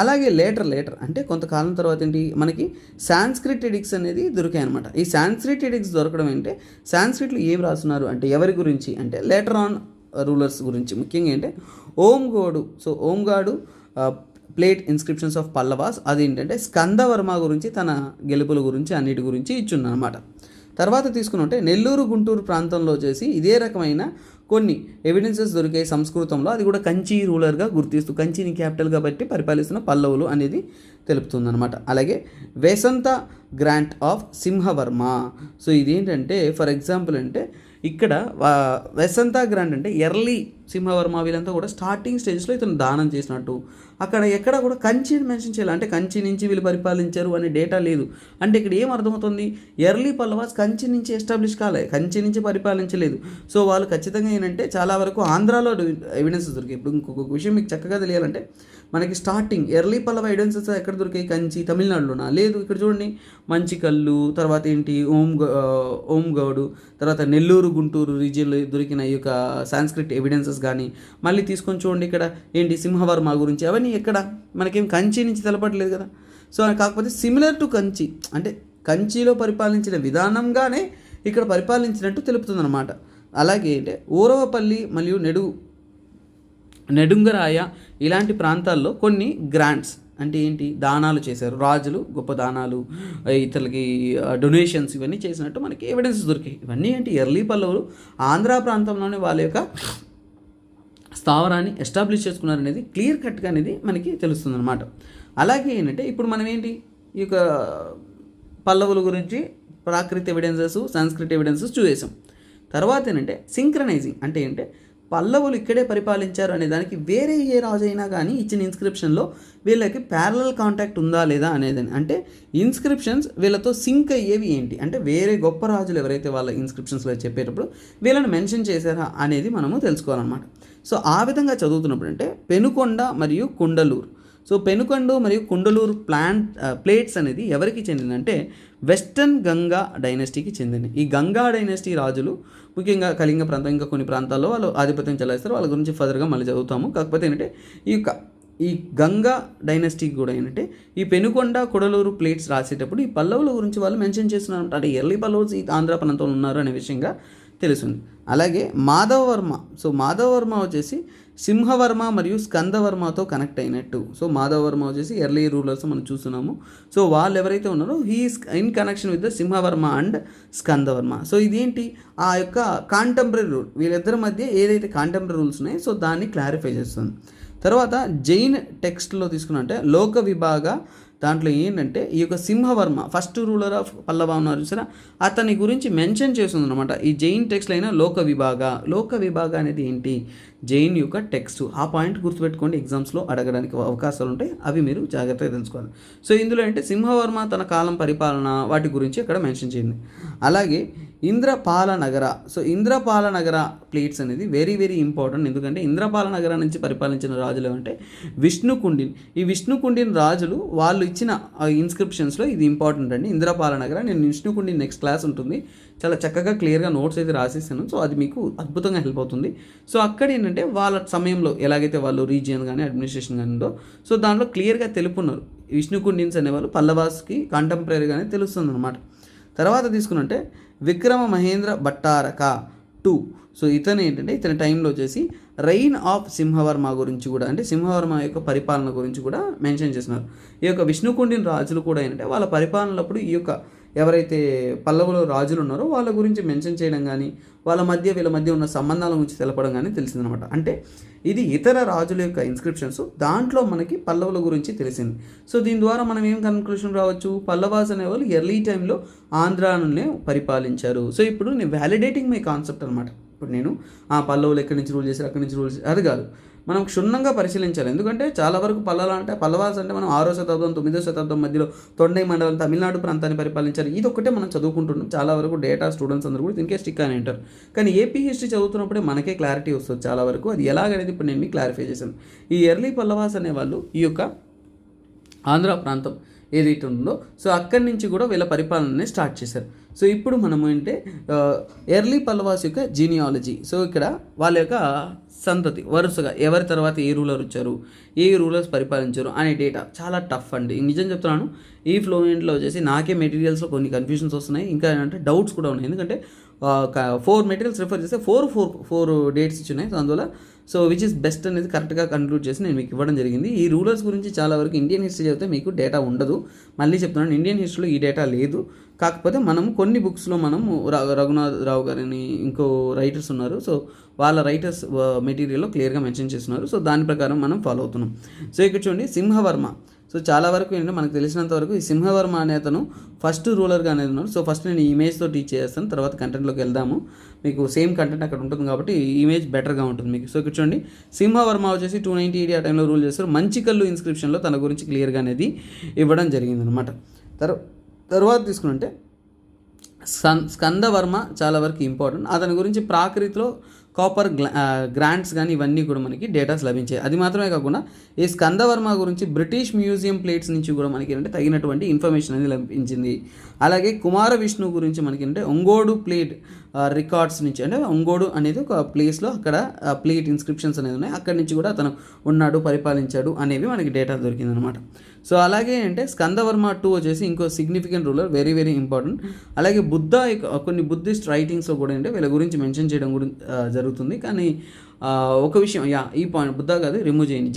అలాగే లేటర్ అంటే కొంతకాలం తర్వాత ఏంటి మనకి సాంస్క్రిట్ ఎడిక్ట్స్ అనేది దొరికాయి అనమాట. ఈ సాంస్క్రిట్ ఎడిక్ట్స్ దొరకడం అంటే సాంస్క్రిట్లో ఏం రాస్తున్నారు అంటే ఎవరి గురించి అంటే లేటర్ ఆన్ రూలర్స్ గురించి, ముఖ్యంగా ఏంటంటే Ongodu. So Ongodu plate inscriptions of Pallavas, అది ఏంటంటే స్కందవర్మ గురించి తన గెలుపుల గురించి అన్నిటి గురించి ఇచ్చున్నమాట. తర్వాత తీసుకున్నట్టే నెల్లూరు గుంటూరు ప్రాంతంలో వచ్చేసి ఇదే రకమైన కొన్ని ఎవిడెన్సెస్ దొరికాయి సంస్కృతంలో. అది కూడా కంచి రూలర్గా గుర్తిస్తూ కంచిని క్యాపిటల్గా బట్టి పరిపాలిస్తున్న పల్లవులు అనేది తెలుపుతుందన్నమాట. అలాగే వేసంత గ్రాంట్ ఆఫ్ సింహవర్మ. సో ఇదేంటంటే ఫర్ ఎగ్జాంపుల్ అంటే ఇక్కడ వసంత గ్రాండ్ అంటే ఎర్లీ సింహవర్మ వీళ్ళంతా కూడా స్టార్టింగ్ స్టేజ్లో ఇతను దానం చేసినట్టు, అక్కడ ఎక్కడ కూడా కంచిని మెన్షన్ చేయాలి. అంటే కంచి నుంచి వీళ్ళు పరిపాలించారు అనే డేటా లేదు. అంటే ఇక్కడ ఏం అర్థమవుతుంది, ఎర్లీ పల్లవాస్ కంచి నుంచి ఎస్టాబ్లిష్ కాలేదు, కంచి నుంచి పరిపాలించలేదు. సో వాళ్ళు ఖచ్చితంగా ఏంటంటే చాలా వరకు ఆంధ్రాలో ఎవిడెన్సెస్ దొరికాయి. ఇప్పుడు ఇంకొక విషయం మీకు చక్కగా తెలియాలంటే మనకి స్టార్టింగ్ ఎర్లీ పల్లవ ఎవిడెన్సెస్ ఎక్కడ దొరికాయి? కంచి, తమిళనాడులోనా? లేదు, ఇక్కడ చూడండి మంచికల్లు, తర్వాత ఏంటి ఓంగౌడు, తర్వాత నెల్లూరు గుంటూరు రీజియన్లో దొరికిన ఈ యొక్క సాంస్క్రిట్ ఎవిడెన్సెస్ కానీ మళ్ళీ తీసుకొని చూడండి ఇక్కడ ఏంటి సింహవర్మ గురించి, అవన్నీ ఎక్కడ మనకేం కంచి నుంచి తెలపట్లేదు కదా. సో కాకపోతే సిమిలర్ టు కంచి, అంటే కంచిలో పరిపాలించిన విధానంగానే ఇక్కడ పరిపాలించినట్టు తెలుపుతుందన్నమాట. అలాగే అంటే ఊరవపల్లి మరియు నెడుంగరాయ ఇలాంటి ప్రాంతాల్లో కొన్ని గ్రాంట్స్ అంటే ఏంటి దానాలు చేశారు రాజులు, గొప్ప దానాలు, ఇతరులకి డొనేషన్స్ ఇవన్నీ చేసినట్టు మనకి ఎవిడెన్స్ దొరికాయి. ఇవన్నీ ఏంటి ఎర్లీ పల్లవులు ఆంధ్ర ప్రాంతంలోనే వాళ్ళ యొక్క స్థావరాన్ని ఎస్టాబ్లిష్ చేసుకున్నారనేది క్లియర్ కట్గా అనేది మనకి తెలుస్తుంది అనమాట. అలాగే ఏంటంటే ఇప్పుడు మనం ఏంటి ఈ యొక్క పల్లవుల గురించి ప్రాకృత ఎవిడెన్సెస్, సంస్కృత ఎవిడెన్సెస్ చూసేసాం. తర్వాత ఏంటంటే సింక్రనైజింగ్ అంటే ఏంటంటే పల్లవులు ఇక్కడే పరిపాలించారు అనే దానికి వేరే ఏ రాజు అయినా కానీ ఇచ్చిన ఇన్స్క్రిప్షన్లో వీళ్ళకి ప్యారలల్ కాంటాక్ట్ ఉందా లేదా అనేదని, అంటే ఇన్స్క్రిప్షన్స్ వీళ్ళతో సింక్ అయ్యేవి ఏంటి అంటే వేరే గొప్ప రాజులు ఎవరైతే వాళ్ళ ఇన్స్క్రిప్షన్స్లో చెప్పేటప్పుడు వీళ్ళని మెన్షన్ చేశారా అనేది మనము తెలుసుకోవాలన్నమాట. సో ఆ విధంగా చదువుతున్నప్పుడు అంటే పెనుకొండ మరియు కుండలూరు. సో పెనుకొండ మరియు కుండలూరు ప్లేట్స్ అనేది ఎవరికి చెందిందంటే వెస్టర్న్ గంగా డైనస్టీకి చెందింది. ఈ గంగా డైనస్టీ రాజులు ముఖ్యంగా కళింగ ప్రాంతం ఇంకా కొన్ని ప్రాంతాల్లో వాళ్ళు ఆధిపత్యం చెలాయిస్తారు, వాళ్ళ గురించి ఫర్దర్గా మళ్ళీ చదువుతాము. కాకపోతే ఏంటంటే ఈ గంగా డైనస్టీకి కూడా ఏంటంటే ఈ పెనుకొండ కుడలూరు ప్లేట్స్ రాసేటప్పుడు ఈ పల్లవుల గురించి వాళ్ళు మెన్షన్ చేస్తున్నారు, అంటే ఎర్లీ పల్లవుస్ ఈ ఆంధ్ర ప్రాంతంలో ఉన్నారు అనే విషయంగా తెలుస్తుంది. అలాగే మాధవవర్మ. సో మాధవవర్మ వచ్చేసి సింహవర్మ మరియు స్కందవర్మతో కనెక్ట్ అయినట్టు. సో మాధవవర్మ వచ్చేసి ఎర్లీ రూలర్స్ మనం చూస్తున్నాము. సో వాళ్ళు ఎవరైతే ఉన్నారో he is in connection with the Simhavarma and Skandavarma. So ఇదేంటి ఆ యొక్క కాంటెంపరీ రూల్, వీళ్ళిద్దరి మధ్య ఏదైతే కాంటెంపరీ రూల్స్ ఉన్నాయో సో దాన్ని క్లారిఫై చేస్తుంది. తర్వాత జైన్ టెక్స్ట్లో తీసుకున్నట్టే లోక విభాగ దాంట్లో ఏంటంటే ఈ యొక్క Simhavarma first ruler of Pallava ఉన్నారు చూసారా, అతని గురించి మెన్షన్ చేస్తుంది అనమాట ఈ జైన్ టెక్స్ట్లో అయినా లోక విభాగ అనేది ఏంటి, జైన్ యొక్క టెక్స్ట్. ఆ పాయింట్ గుర్తుపెట్టుకోండి, ఎగ్జామ్స్లో అడగడానికి అవకాశాలు ఉంటాయి, అవి మీరు జాగ్రత్తగా తెలుసుకోవాలి. సో ఇందులో అంటే సింహవర్మ తన కాలం పరిపాలన వాటి గురించి అక్కడ మెన్షన్ చేయండి. అలాగే ఇంద్రపాల నగర. సో ఇంద్రపాల నగర ప్లేట్స్ అనేది వెరీ వెరీ ఇంపార్టెంట్. ఎందుకంటే ఇంద్రపాల నగర నుంచి పరిపాలించిన రాజులు అంటే విష్ణుకుండిన్. ఈ విష్ణుకుండిన్ రాజులు వాళ్ళు ఇచ్చిన ఇన్స్క్రిప్షన్స్లో ఇది ఇంపార్టెంట్ అండి. ఇంద్రపాల నగర. నేను విష్ణుకుండిన్ నెక్స్ట్ క్లాస్ ఉంటుంది, చాలా చక్కగా క్లియర్గా నోట్స్ అయితే రాసేసాను. సో అది మీకు అద్భుతంగా హెల్ప్ అవుతుంది. సో అక్కడ ఏంటంటే వాళ్ళ సమయంలో ఎలాగైతే వాళ్ళు రీజియన్ కానీ అడ్మినిస్ట్రేషన్ కానీ ఉందో సో దాంట్లో క్లియర్గా తెలుపున్నారు. విష్ణుకుండిన్స్ అనేవాళ్ళు పల్లవాస్కి కాంటెంపరీగానే తెలుస్తుంది అనమాట. తర్వాత తీసుకున్నట్టే విక్రమ మహేంద్ర భట్టారక 2. సో ఇతను ఏంటంటే ఇతని టైంలో వచ్చేసి రెయిన్ ఆఫ్ సింహవర్మ గురించి కూడా, అంటే సింహవర్మ యొక్క పరిపాలన గురించి కూడా మెన్షన్ చేస్తున్నారు. ఈ యొక్క విష్ణుకుండిన్ రాజులు కూడా ఏంటంటే వాళ్ళ పరిపాలనప్పుడు ఈ యొక్క ఎవరైతే పల్లవులో రాజులు ఉన్నారో వాళ్ళ గురించి మెన్షన్ చేయడం కానీ వీళ్ళ మధ్య ఉన్న సంబంధాల గురించి తెలపడం కానీ తెలిసిందనమాట. అంటే ఇది ఇతర రాజుల యొక్క ఇన్స్క్రిప్షన్స్, దాంట్లో మనకి పల్లవుల గురించి తెలిసింది. సో దీని ద్వారా మనం ఏం కన్క్లూషన్ రావచ్చు, పల్లవాస్ అనేవాళ్ళు ఎర్లీ టైంలో ఆంధ్రానే పరిపాలించారు. సో ఇప్పుడు నేను వ్యాలిడేటింగ్ మై కాన్సెప్ట్ అనమాట. ఇప్పుడు నేను పల్లవులు ఎక్కడి నుంచి రూల్ చేశారు, అక్కడి నుంచి రూల్ చేశారు అది కాదు, మనం క్షుణ్ణంగా పరిశీలించాలి. ఎందుకంటే చాలా వరకు పల్లవాస్ అంటే మనం 6వ శతాబ్దం 9వ శతాబ్దం మధ్యలో తొండై మండలం తమిళనాడు ప్రాంతాన్ని పరిపాలించారు. ఇది ఒక్కటే మనం చదువుకుంటున్నాం. చాలా వరకు డేటా స్టూడెంట్స్ అందరూ కూడా దీనికే స్టిక్ అని అంటారు. కానీ ఏపీ హిస్టరీ చదువుతున్నప్పుడే మనకే క్లారిటీ వస్తుంది చాలా వరకు. అది ఎలాగనేది ఇప్పుడు నేను మీకు క్లారిఫై చేశాను. ఈ ఎర్లీ పల్లవాస్ అనేవాళ్ళు ఈ యొక్క ఆంధ్ర ప్రాంతం ఏదైతే ఉందో సో అక్కడి నుంచి కూడా వీళ్ళ పరిపాలనని స్టార్ట్ చేశారు. సో ఇప్పుడు మనము అంటే ఎర్లీ పల్లవాస్ యొక్క జీనియాలజీ. సో ఇక్కడ వాళ్ళ యొక్క సంతతి వరుసగా ఎవరి తర్వాత ఏ రూలర్ వచ్చారు, ఏ రూలర్స్ పరిపాలించారు అనే డేటా చాలా టఫ్ అండి. నిజం చెప్తున్నాను, ఈ ఫ్లోయెంట్లో వచ్చేసి నాకే మెటీరియల్స్లో కొన్ని కన్ఫ్యూషన్స్ వస్తున్నాయి, ఇంకా ఏంటంటే డౌట్స్ కూడా ఉన్నాయి. ఎందుకంటే 4 మెటీరియల్స్ రిఫర్ చేస్తే 4 డేట్స్ ఇచ్చున్నాయి. సో అందువల్ల సో విచ్ ఇస్ బెస్ట్ అనేది కరెక్ట్గా కన్క్లూడ్ చేసి నేను మీకు ఇవ్వడం జరిగింది. ఈ రూలర్స్ గురించి చాలా వరకు ఇండియన్ హిస్టరీ చదివితే మీకు డేటా ఉండదు. మళ్ళీ చెప్తున్నాను, ఇండియన్ హిస్టరీలో ఈ డేటా లేదు. కాకపోతే మనం కొన్ని బుక్స్లో మనము రఘునాథ్ రావు గారిని ఇంకో రైటర్స్ ఉన్నారు, సో వాళ్ళ రైటర్స్ మెటీరియల్లో క్లియర్గా మెన్షన్ చేస్తున్నారు. సో దాని ప్రకారం మనం ఫాలో అవుతున్నాం. సో ఇక్కడ చూడండి సింహవర్మ. సో చాలా వరకు ఏంటంటే మనకు తెలిసినంత వరకు ఈ సింహవర్మ అనే అతను ఫస్ట్ రూలర్గా అనేది ఉన్నారు. సో ఫస్ట్ నేను ఇమేజ్తో టీచ్ చేస్తాను, తర్వాత కంటెంట్లోకి వెళ్దాము. మీకు సేమ్ కంటెంట్ అక్కడ ఉంటుంది కాబట్టి ఇమేజ్ బెటర్గా ఉంటుంది మీకు. సో ఇక్కడ చూడండి సింహవర్మ వచ్చేసి 290 ఆ టైంలో రూల్ చేస్తారు. మంచికల్లు ఇన్స్క్రిప్షన్లో తన గురించి క్లియర్గా అనేది ఇవ్వడం జరిగిందనమాట. తర్వాత తీసుకుంటే స్కందవర్మ చాలా వరకు ఇంపార్టెంట్. అతని గురించి ప్రాకృతిలో కాపర్ గ్రాంట్స్ కానీ ఇవన్నీ కూడా మనకి డేటాస్ లభించాయి. అది మాత్రమే కాకుండా ఈ స్కందవర్మ గురించి బ్రిటిష్ మ్యూజియం ప్లేట్స్ నుంచి కూడా మనకి ఏంటంటే తగినటువంటి ఇన్ఫర్మేషన్ అనేది లభించింది. అలాగే కుమార విష్ణు గురించి మనకి ఏంటంటే ఒంగోడు ప్లేట్ రికార్డ్స్ నుంచి, అంటే ఒంగోడు అనేది ఒక ప్లేస్లో అక్కడ ప్లేట్ ఇన్స్క్రిప్షన్స్ అనేది ఉన్నాయి, అక్కడి నుంచి కూడా అతను ఉన్నాడు, పరిపాలించాడు అనేవి మనకి డేటా దొరికిందనమాట. సో అలాగే అంటే స్కందవర్మ 2 వచ్చేసి ఇంకో significant ruler, very very important. అలాగే కొన్ని బుద్ధిస్ట్ రైటింగ్స్లో కూడా అంటే వీళ్ళ గురించి మెన్షన్ చేయడం గురించి జరుగుతుంది. కానీ ఒక విషయం ఈ పాయింట్ బుద్ధ కాదు, రిమూవ్ చేయండి,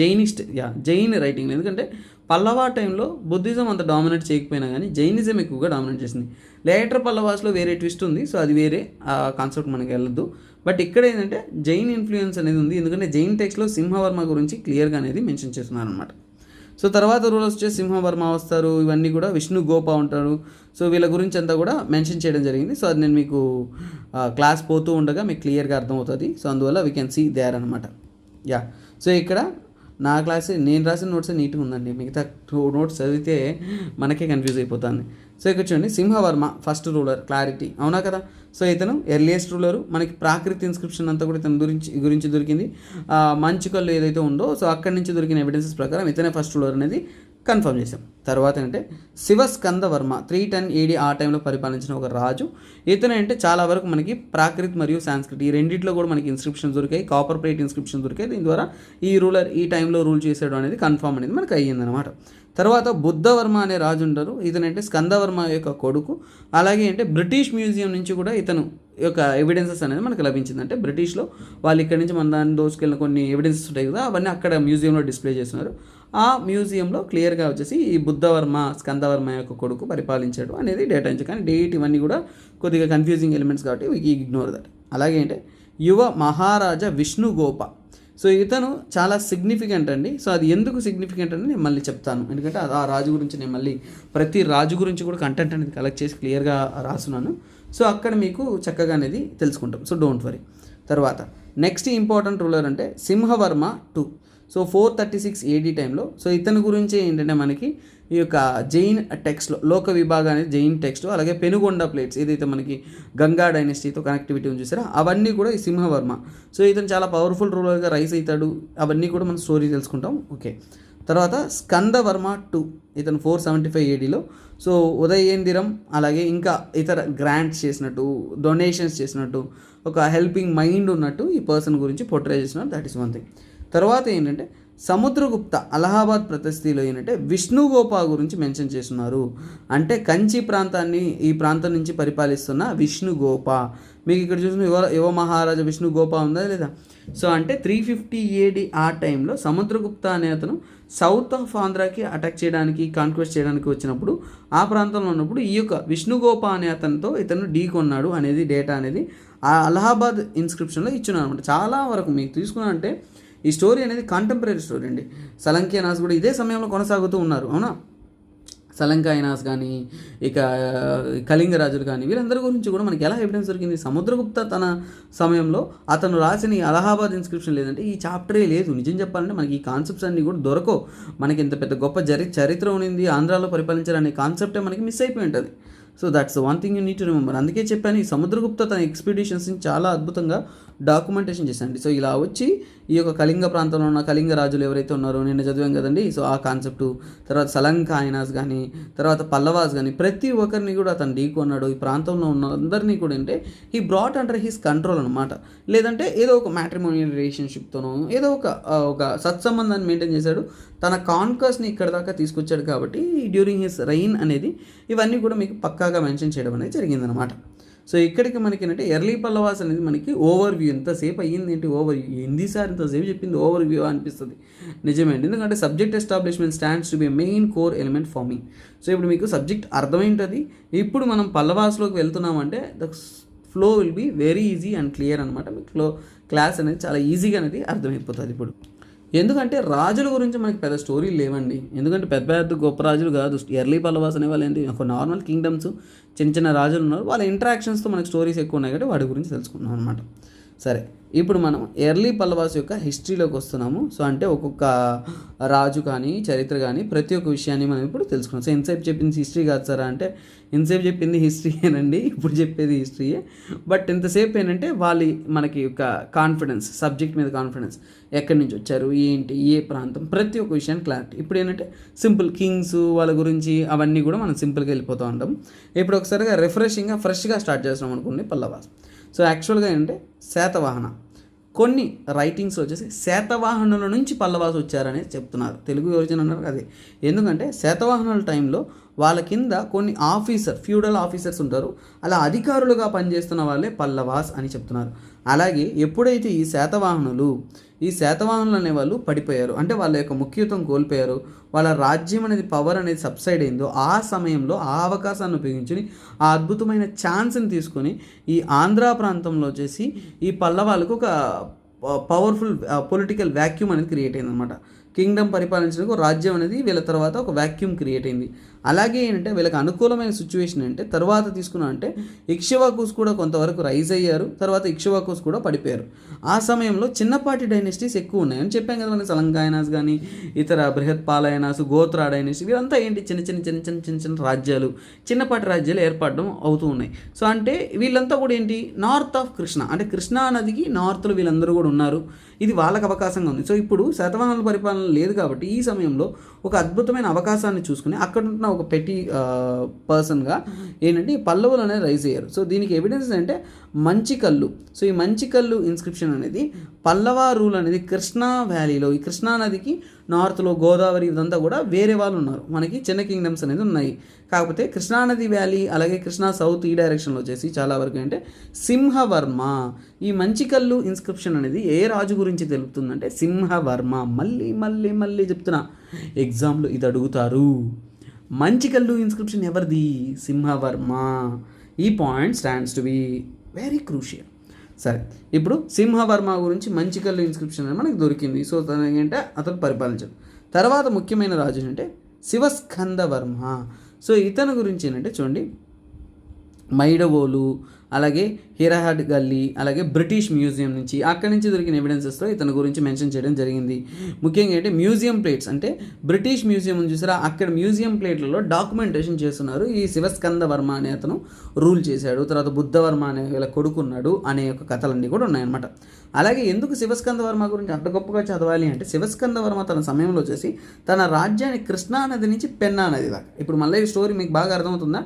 జైన్ రైటింగ్. ఎందుకంటే పల్లవ టైంలో బుద్ధిజం అంత డామినేట్ చేయకపోయినా కానీ జైనిజం ఎక్కువగా డామినేట్ చేసింది. లేటర్ పల్లవాస్లో వేరే ట్విస్ట్ ఉంది, సో అది వేరే కాన్సెప్ట్ మనకి వెళ్ళదు. బట్ ఇక్కడ ఏంటంటే జైన్ ఇన్ఫ్లుయెన్స్ అనేది ఉంది, ఎందుకంటే జైన్ టెక్స్ట్లో సింహవర్మ గురించి క్లియర్గా అనేది మెన్షన్ చేస్తున్నారు అనమాట. సో తర్వాత రూలర్స్ వచ్చే సింహవర్మ వస్తారు, ఇవన్నీ కూడా విష్ణు గోప ఉంటారు. సో వీళ్ళ గురించి అంతా కూడా మెన్షన్ చేయడం జరిగింది. సో అది నేను మీకు క్లాస్ పోతూ ఉండగా మీకు క్లియర్గా అర్థమవుతుంది. సో అందువల్ల వీ కెన్ సీ దేర్ అనమాట. సో ఇక్కడ నా క్లాస్ నేను రాసిన నోట్స్ నీట్గా ఉందండి, మిగతా నోట్స్ చదివితే మనకే కన్ఫ్యూజ్ అయిపోతుంది. సో ఇక్కడ చూడండి సింహవర్మ ఫస్ట్ రూలర్, క్లారిటీ అవునా కదా. సో ఇతను ఎర్లియస్ట్ రూలరు. మనకి ప్రాకృతి ఇన్స్క్రిప్షన్ అంతా కూడా ఇతను గురించి దొరికింది. మంచుకల్లు ఏదైతే ఉందో సో అక్కడి నుంచి దొరికిన ఎవిడెన్సెస్ ప్రకారం ఇతనే ఫస్ట్ రూలర్ అనేది కన్ఫర్మ్ చేసాం. తర్వాత అంటే శివస్కందవర్మ 310 AD ఆ టైంలో పరిపాలించిన ఒక రాజు. ఇతను అంటే చాలా వరకు మనకి ప్రాకృత్ మరియు సాంస్క్రిట్ ఈ రెండిట్లో కూడా మనకి ఇన్స్క్రిప్షన్ దొరికాయి, కాపర్ ప్లేట్ ఇన్స్క్రిప్షన్ దొరికాయి. దీని ద్వారా ఈ రూలర్ ఈ టైంలో రూల్ చేసాడు అనేది కన్ఫర్మ్ అనేది మనకు అయ్యిందనమాట. తర్వాత బుద్ధవర్మ అనే రాజు ఉంటారు. ఇతనంటే స్కందవర్మ యొక్క కొడుకు. అలాగే అంటే బ్రిటిష్ మ్యూజియం నుంచి కూడా ఇతను యొక్క ఎవిడెన్సెస్ అనేది మనకు లభించింది. అంటే బ్రిటిష్లో వాళ్ళు ఇక్కడి నుంచి మన దాన్ని దోసుకెళ్ళిన కొన్ని ఎవిడెన్సెస్ ఉంటాయి కదా, అవన్నీ అక్కడ మ్యూజియంలో డిస్ప్లే చేస్తున్నారు. ఆ మ్యూజియంలో క్లియర్గా వచ్చేసి ఈ బుద్ధవర్మ స్కందవర్మ యొక్క కొడుకు పరిపాలించాడు అనేది డేటా నుంచి. కానీ డేట్ ఇవన్నీ కూడా కొద్దిగా కన్ఫ్యూజింగ్ ఎలిమెంట్స్ కాబట్టి వీ ఇగ్నోర్ దట్. అలాగే అంటే యువ మహారాజా విష్ణుగోప. సో ఇతను చాలా సిగ్నిఫికెంట్ అండి. సో అది ఎందుకు సిగ్నిఫికెంట్ అని నేను మళ్ళీ చెప్తాను, ఎందుకంటే ఆ రాజు గురించి నేను మళ్ళీ ప్రతి రాజు గురించి కూడా కంటెంట్ అనేది కలెక్ట్ చేసి క్లియర్గా రాస్తున్నాను. సో అక్కడ మీకు చక్కగా అనేది తెలుసుకుంటాం. So don't worry. తర్వాత నెక్స్ట్ ఇంపార్టెంట్ రూలర్ అంటే సింహవర్మ 2. సో 436 AD టైంలో. సో ఇతని గురించి ఏంటంటే మనకి ఈ యొక్క జైన్ టెక్స్ట్లో లోక విభాగం అనేది జైన్ టెక్స్ట్, అలాగే పెనుగొండ ప్లేట్స్ ఏదైతే మనకి గంగా డైనెస్టీతో కనెక్టివిటీ ఉంది చూసారా, అవన్నీ కూడా ఈ సింహవర్మ. సో ఇతను చాలా పవర్ఫుల్ రూలర్గా రైస్ అవుతాడు. అవన్నీ కూడా మనం స్టోరీ తెలుసుకుంటాం. ఓకే. తర్వాత స్కందవర్మ 2, ఇతను 475 ADలో. సో ఉదయేందిరం అలాగే ఇంకా ఇతర గ్రాంట్స్ చేసినట్టు, డొనేషన్స్ చేసినట్టు, ఒక హెల్పింగ్ మైండ్ ఉన్నట్టు ఈ పర్సన్ గురించి పోర్ట్రే చేసినారు. That is one thing. తర్వాత ఏంటంటే సముద్రగుప్త అలహాబాద్ ప్రతిస్థితిలో ఏంటంటే విష్ణుగోప గురించి మెన్షన్ చేస్తున్నారు. అంటే కంచి ప్రాంతాన్ని ఈ ప్రాంతం నుంచి పరిపాలిస్తున్న విష్ణుగోప. మీకు ఇక్కడ చూసిన యువ మహారాజా విష్ణుగోప ఉందా లేదా? సో అంటే 350 AD ఆ టైంలో సముద్రగుప్త అనే అతను సౌత్ ఆఫ్ ఆంధ్రాకి అటాక్ చేయడానికి, కాన్క్వెస్ట్ చేయడానికి వచ్చినప్పుడు, ఆ ప్రాంతంలో ఉన్నప్పుడు ఈ యొక్క విష్ణుగోప అనే అతనితో ఇతను ఢీ కొన్నాడు అనేది డేటా అనేది ఆ అలహాబాద్ ఇన్స్క్రిప్షన్లో ఇచ్చున్నారు అనమాట. చాలా వరకు మీకు తీసుకున్నా అంటే ఈ స్టోరీ అనేది కాంటెంపరీ స్టోరీ అండి. సలంకియనాస్ కూడా ఇదే సమయంలో కొనసాగుతూ ఉన్నారు, అవునా? సలంకాయనాస్ కానీ, ఇక కళింగ రాజులు కానీ, వీళ్ళందరి గురించి కూడా మనకి ఎలా ఎవిడెన్స్ దొరికింది? సముద్రగుప్త తన సమయంలో అతను రాసిన ఈ అలహాబాద్ ఇన్స్క్రిప్షన్ లేదంటే ఈ చాప్టరే లేదు. నిజం చెప్పాలంటే మనకి ఈ కాన్సెప్ట్స్ అన్నీ కూడా దొరకవు. మనకి ఇంత పెద్ద గొప్ప చరిత్ర ఉన్నింది, ఆంధ్రాలో పరిపాలించాలనే కాన్సెప్టే మనకి మిస్ అయిపోయి ఉంటుంది. So that's one thing you need to remember. అందుకే చెప్పాను, ఈ సముద్రగుప్త తన ఎక్స్పెడిషన్స్ని చాలా అద్భుతంగా డాక్యుమెంటేషన్ చేశాండి. సో ఇలా వచ్చి ఈ యొక్క కళింగ ప్రాంతంలో ఉన్న కళింగ రాజులు ఎవరైతే ఉన్నారో నిన్న చదివాం కదండి. సో ఆ కాన్సెప్టు, తర్వాత సలంకాయనాస్ కానీ, తర్వాత పల్లవాస్ కానీ, ప్రతి ఒక్కరిని కూడా అతను ఢీకొన్నాడు. ఈ ప్రాంతంలో ఉన్న అందరినీ కూడా అంటే he brought under his control అనమాట. లేదంటే ఏదో ఒక మ్యాట్రిమోనియల్ రిలేషన్షిప్తోనో ఏదో ఒక సత్సంబంధాన్ని మెయింటైన్ చేశాడు. తన కాన్కస్ని ఇక్కడ దాకా తీసుకొచ్చాడు. కాబట్టి డ్యూరింగ్ హిస్ రైన్ అనేది ఇవన్నీ కూడా మీకు పక్కాగా మెన్షన్ చేయడం అనేది జరిగిందనమాట. సో ఇక్కడికి మనకి ఏంటంటే ఎర్లీ పల్లవాస్ అనేది మనకి ఓవర్ వ్యూ. ఎంతసేపు అయ్యింది ఏంటి ఓవర్ వ్యూ, ఎన్ని సార్ ఇంతసేపు చెప్పింది ఓవర్ వ్యూ అనిపిస్తుంది. నిజమే అండి, ఎందుకంటే subject establishment stands to be main core element for me. So ఇప్పుడు మీకు సబ్జెక్ట్ అర్థమైంటుంది. ఇప్పుడు మనం పల్లవాస్లోకి వెళ్తున్నామంటే the flow will be very easy and clear అనమాట. మీకు క్లాస్ అనేది చాలా ఈజీగా అనేది అర్థమైపోతుంది ఇప్పుడు. ఎందుకంటే రాజుల గురించి మనకి పెద్ద స్టోరీలు లేవండి. ఎందుకంటే పెద్ద పెద్ద గొప్ప రాజులు కాదు. ఎర్లీ పల్లవాస్ అనే వాళ్ళు ఏంటి, ఒక నార్మల్ కింగ్డమ్స్, చిన్న చిన్న రాజులు ఉన్నారు. వాళ్ళ ఇంటరాక్షన్స్తో మనకి స్టోరీస్ ఎక్కువ ఉన్నాయి కాబట్టి వాటి గురించి తెలుసుకున్నాం అనమాట. సరే, ఇప్పుడు మనం ఎర్లీ పల్లవాస్ యొక్క హిస్టరీలోకి వస్తున్నాము. సో అంటే ఒక్కొక్క రాజు కానీ, చరిత్ర కానీ, ప్రతి ఒక్క విషయాన్ని మనం ఇప్పుడు తెలుసుకున్నాం. సో ఎంతసేపు చెప్పింది హిస్టరీ కాదు సార్ అంటే, ఎంతసేపు చెప్పింది హిస్టరీయేనండి, ఇప్పుడు చెప్పేది హిస్టరీయే. బట్ ఎంతసేపు ఏంటంటే మనకి ఒక కాన్ఫిడెన్స్, సబ్జెక్ట్ మీద కాన్ఫిడెన్స్, ఎక్కడి నుంచి వచ్చారు, ఏంటి, ఏ ప్రాంతం, ప్రతి ఒక్క విషయాన్ని క్లారిటీ. ఇప్పుడు ఏంటంటే సింపుల్ కింగ్స్ వాళ్ళ గురించి అవన్నీ కూడా మనం సింపుల్గా వెళ్ళిపోతూ ఉంటాం. ఇప్పుడు ఒకసారిగా రిఫ్రెషింగ్గా ఫ్రెష్గా స్టార్ట్ చేస్తున్నాం అనుకోండి పల్లవాస్. సో యాక్చువల్గా ఏంటంటే శాతవాహన, కొన్ని రైటింగ్స్ వచ్చేసి శాతవాహనుల నుంచి పల్లవాసు వచ్చారనేది చెప్తున్నారు. తెలుగు ఒరిజిన్ అన్నారు అదే. ఎందుకంటే శాతవాహనుల టైంలో వాళ్ళ కింద కొన్ని ఫ్యూడల్ ఆఫీసర్స్ ఉంటారు. అలా అధికారులుగా పనిచేస్తున్న వాళ్ళే పల్లవాస్ అని చెప్తున్నారు. అలాగే ఎప్పుడైతే ఈ శాతవాహనులు అనేవాళ్ళు పడిపోయారు, అంటే వాళ్ళ యొక్క ముఖ్యత్వం కోల్పోయారు, వాళ్ళ రాజ్యం అనేది పవర్ అనేది సబ్సైడ్ అయిందో, ఆ సమయంలో ఆ అవకాశాన్ని ఉపయోగించుని ఆ అద్భుతమైన ఛాన్స్ని తీసుకొని ఈ ఆంధ్ర ప్రాంతంలో వచ్చేసి ఈ పల్లవాళ్ళకు ఒక పవర్ఫుల్ పొలిటికల్ వ్యాక్యూమ్ అనేది క్రియేట్ అయింది అనమాట. కింగ్డమ్ పరిపాలించడానికి రాజ్యం అనేది వీళ్ళ తర్వాత ఒక వ్యాక్యూమ్ క్రియేట్ అయింది. అలాగే ఏంటంటే వీళ్ళకి అనుకూలమైన సిచ్యువేషన్ అంటే తర్వాత తీసుకున్నా అంటే ఇక్ష్వాకుస్ కూడా కొంతవరకు రైజ్ అయ్యారు, తర్వాత ఇక్ష్వాకుస్ కూడా పడిపోయారు. ఆ సమయంలో చిన్నపాటి డైనెస్టీస్ ఎక్కువ ఉన్నాయి అని చెప్పాం కదా మనకి. సలంకాయనాస్ కానీ, ఇతర బృహత్పాలయనాస్, గోత్రా డైనెస్టీ, వీరంతా ఏంటి చిన్న రాజ్యాలు, చిన్నపాటి రాజ్యాలు ఏర్పడడం అవుతూ ఉన్నాయి. సో అంటే వీళ్ళంతా కూడా ఏంటి నార్త్ ఆఫ్ కృష్ణ, అంటే కృష్ణా నదికి నార్త్లో వీళ్ళందరూ కూడా ఉన్నారు. ఇది వాళ్ళకి అవకాశంగా ఉంది. సో ఇప్పుడు శాతవాహనుల పరిపాలన లేదు కాబట్టి ఈ సమయంలో ఒక అద్భుతమైన అవకాశాన్ని చూసుకుని అక్కడ ఉన్న ఒక పెట్టి పర్సన్గా ఏంటంటే ఈ పల్లవులు అనేది రైజ్ అయ్యారు. సో దీనికి ఎవిడెన్స్ అంటే మంచికల్లు. సో ఈ మంచికల్లు ఇన్స్క్రిప్షన్ అనేది పల్లవ రూల్ అనేది కృష్ణా వ్యాలీలో, ఈ కృష్ణా నదికి నార్త్లో గోదావరి ఇదంతా కూడా వేరే వాళ్ళు ఉన్నారు. మనకి చిన్న కింగ్డమ్స్ అనేది ఉన్నాయి. కాకపోతే కృష్ణానది వ్యాలీ అలాగే కృష్ణా సౌత్ ఈ డైరెక్షన్లో వచ్చేసి చాలా వరకు అంటే సింహవర్మ. ఈ మంచికల్లు ఇన్స్క్రిప్షన్ అనేది ఏ రాజు గురించి తెలుపుతుందంటే సింహవర్మ. మళ్ళీ మళ్ళీ మళ్ళీ చెప్తున్నా, ఎగ్జామ్లో ఇది అడుగుతారు. మంచికల్లు ఇన్స్క్రిప్షన్ ఎవరిది? సింహవర్మ. ఈ point stands to be very crucial. సరే, ఇప్పుడు సింహవర్మ గురించి మంచికల్లు ఇన్స్క్రిప్షన్ అనేది మనకు దొరికింది. సో తను ఏంటంటే అతను పరిపాలించాడు. తర్వాత ముఖ్యమైన రాజు అంటే శివస్కందవర్మ. సో ఇతని గురించి ఏంటంటే చూడండి, మైడవోలు అలాగే హిరహడ్ గల్లీ అలాగే బ్రిటిష్ మ్యూజియం నుంచి అక్కడి నుంచి దొరికిన ఎవిడెన్సెస్తో ఇతని గురించి మెన్షన్ చేయడం జరిగింది. ముఖ్యంగా అంటే మ్యూజియం ప్లేట్స్, అంటే బ్రిటిష్ మ్యూజియం చూసారా, అక్కడ మ్యూజియం ప్లేట్లలో డాక్యుమెంటేషన్ చేస్తున్నారు. ఈ శివస్కందవర్మ అనే అతను రూల్ చేశాడు, తర్వాత బుద్ధవర్మ అనే వీళ్ళ కొడుకున్నాడు అనే యొక్క కథలన్నీ కూడా ఉన్నాయన్నమాట. అలాగే ఎందుకు శివస్కందవర్మ గురించి అంత గొప్పగా చదవాలి అంటే శివస్కందవర్మ తన సమయంలో వచ్చేసి తన రాజ్యాన్ని కృష్ణా నది నుంచి పెన్నా నది దాకా, ఇప్పుడు మళ్ళీ ఈ స్టోరీ మీకు బాగా అర్థమవుతుందా,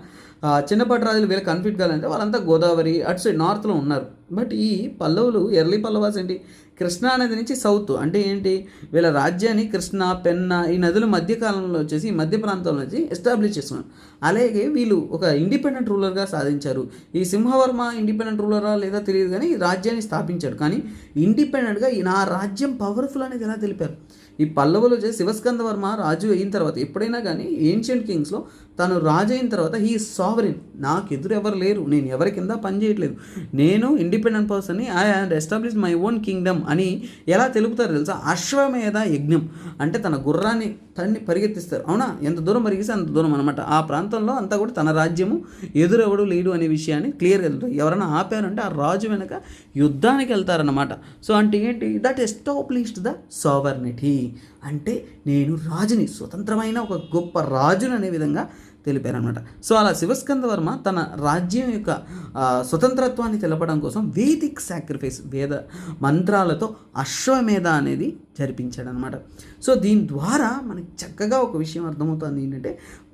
చిన్నపాటి రాజులు వీళ్ళ కన్ఫ్యూజ్ కావాలంటే వాళ్ళంతా గోదావరి అటు సైడ్ నార్త్లో ఉన్నారు. బట్ ఈ పల్లవులు ఎర్లీ పల్లవాస్ ఏంటి కృష్ణా నది నుంచి సౌత్, అంటే ఏంటి వీళ్ళ రాజ్యాన్ని కృష్ణా పెన్నా ఈ నదుల మధ్యకాలంలో వచ్చేసి ఈ మధ్య ప్రాంతంలో వచ్చి ఎస్టాబ్లిష్ చేస్తున్నారు. అలాగే వీళ్ళు ఒక ఇండిపెండెంట్ రూలర్గా సాధించారు. ఈ సింహవర్మ ఇండిపెండెంట్ రూలరా లేదా తెలియదు కానీ రాజ్యాన్ని స్థాపించాడు. కానీ ఇండిపెండెంట్గా నా రాజ్యం పవర్ఫుల్ అనేది ఎలా తెలిపారు. ఈ పల్లవులు వచ్చేసి శివస్కందవర్మ రాజు అయిన తర్వాత ఎప్పుడైనా కానీ ఏన్షియంట్ కింగ్స్లో తను రాజు అయిన తర్వాత హీ సావరిన్, నాకు ఎదురు ఎవరు లేరు, నేను ఎవరి కింద పని చేయట్లేదు, నేను ఇండిపెండెంట్ పర్సన్ని, I have establish my own Kingdom అని ఎలా తెలుపుతారు తెలుసా? అశ్వమేధ యజ్ఞం అంటే తన గుర్రాన్ని తన్ని పరిగెత్తిస్తారు. అవునా, ఎంత దూరం పరిగెస్తే అంత దూరం అనమాట. ఆ ప్రాంతంలో అంతా కూడా తన రాజ్యము, ఎదురెవడు లేడు అనే విషయాన్ని క్లియర్గా వెళ్తారు. ఎవరైనా ఆపారంటే ఆ రాజు వెనక యుద్ధానికి వెళ్తారన్నమాట. సో అంటే ఏంటి, దట్ ఎస్టాబ్లిష్డ్ ద సావర్నిటీ, అంటే నేను రాజుని, స్వతంత్రమైన ఒక గొప్ప రాజుని అనే విధంగా తెలిపారనమాట. సో అలా శివస్కందవర్మ తన రాజ్యం యొక్క స్వతంత్రత్వాన్ని తెలపడం కోసం వేదిక్ సాక్రిఫైస్, వేద మంత్రాలతో అశ్వమేధ అనేది జరిపించాడనమాట. సో దీని ద్వారా మనకి చక్కగా ఒక విషయం అర్థమవుతుంది ఏంటంటే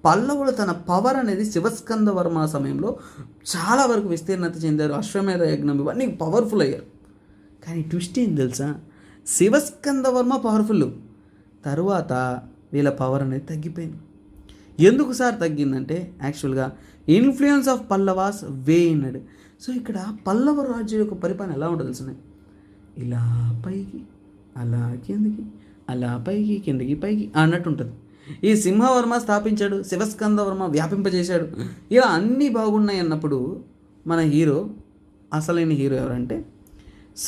పల్లవులు తన పవర్ అనేది శివస్కందవర్మ సమయంలో చాలా వరకు విస్తీర్ణత చెందారు. అశ్వమేధ యజ్ఞం ఇవన్నీ పవర్ఫుల్ అయ్యారు. కానీ ట్విస్ట్ ఏం తెలుసా, శివస్కందవర్మ పవర్ఫుల్, తరువాత వీళ్ళ పవర్ అనేది తగ్గిపోయింది. ఎందుకు సార్ తగ్గిందంటే యాక్చువల్గా ఇన్ఫ్లుయెన్స్ ఆఫ్ పల్లవాస్ వేయినడ్. సో ఇక్కడ పల్లవ రాజు యొక్క పరిపాలన ఎలా ఉంటుంది తెలుసు, ఇలా పైకి అలా కిందికి, అలా పైకి కిందికి పైకి అన్నట్టు ఉంటుంది. ఈ సింహవర్మ స్థాపించాడు, శివస్కందవర్మ వ్యాపింపజేశాడు, ఇలా అన్నీ బాగున్నాయి అన్నప్పుడు మన హీరో, అసలైన హీరో ఎవరంటే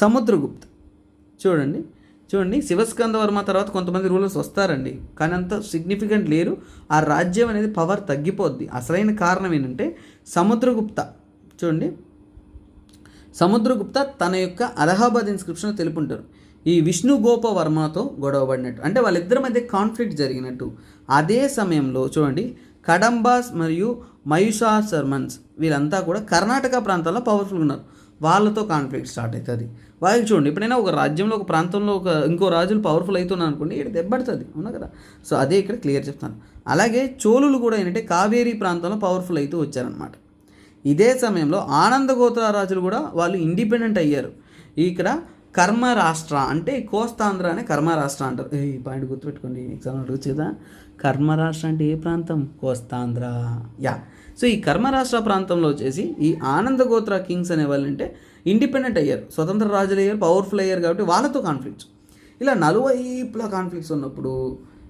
సముద్రగుప్త. చూడండి శివస్కందవర్మ తర్వాత కొంతమంది రూలర్స్ వస్తారండి, కానీ అంత సిగ్నిఫికెంట్ లేరు. ఆ రాజ్యం అనేది పవర్ తగ్గిపోద్ది. అసలైన కారణం ఏంటంటే సముద్రగుప్త. చూడండి, సముద్రగుప్త తన యొక్క అలహాబాద్ ఇన్స్క్రిప్షన్ తెలుపుంటారు ఈ విష్ణుగోపవర్మతో గొడవపడినట్టు, అంటే వాళ్ళిద్దరి మధ్య కాన్ఫ్లిక్ట్ జరిగినట్టు. అదే సమయంలో చూడండి కడంబాస్ మరియు మయుషాసర్మన్స్ వీళ్ళంతా కూడా కర్ణాటక ప్రాంతాల్లో పవర్ఫుల్ ఉన్నారు. వాళ్ళతో కాన్ఫ్లిక్ట్ స్టార్ట్ అవుతుంది. వాళ్ళకి చూడండి, ఎప్పుడైనా ఒక రాజ్యంలో ఒక ప్రాంతంలో ఇంకో రాజులు పవర్ఫుల్ అవుతున్నారు అనుకోండి, ఇక్కడ దెబ్బడుతుంది, అవునా కదా. సో అదే ఇక్కడ క్లియర్ చెప్తాను. అలాగే చోళులు కూడా ఏంటంటే కావేరీ ప్రాంతంలో పవర్ఫుల్ అవుతూ వచ్చారనమాట. ఇదే సమయంలో ఆనందగోత్ర రాజులు కూడా వాళ్ళు ఇండిపెండెంట్ అయ్యారు. ఇక్కడ కర్మ రాష్ట్ర అంటే కోస్తాంధ్ర అనే కర్మ రాష్ట్ర అంటారు. ఈ పాయింట్ గుర్తుపెట్టుకోండి, ఎగ్జామ్ అడుగుతుందా, కర్మ రాష్ట్ర అంటే ఏ ప్రాంతం? కోస్తాంధ్ర. యా. సో ఈ కర్మ రాష్ట్ర ప్రాంతంలో వచ్చేసి ఈ ఆనందగోత్ర కింగ్స్ అనే వాళ్ళు అంటే ఇండిపెండెంట్ అయ్యారు, స్వతంత్ర రాజులు అయ్యారు, పవర్ఫుల్ అయ్యారు. కాబట్టి వాళ్ళతో కాన్ఫ్లిక్ట్స్, ఇలా నలువైపులా కాన్ఫ్లిక్ట్స్ ఉన్నప్పుడు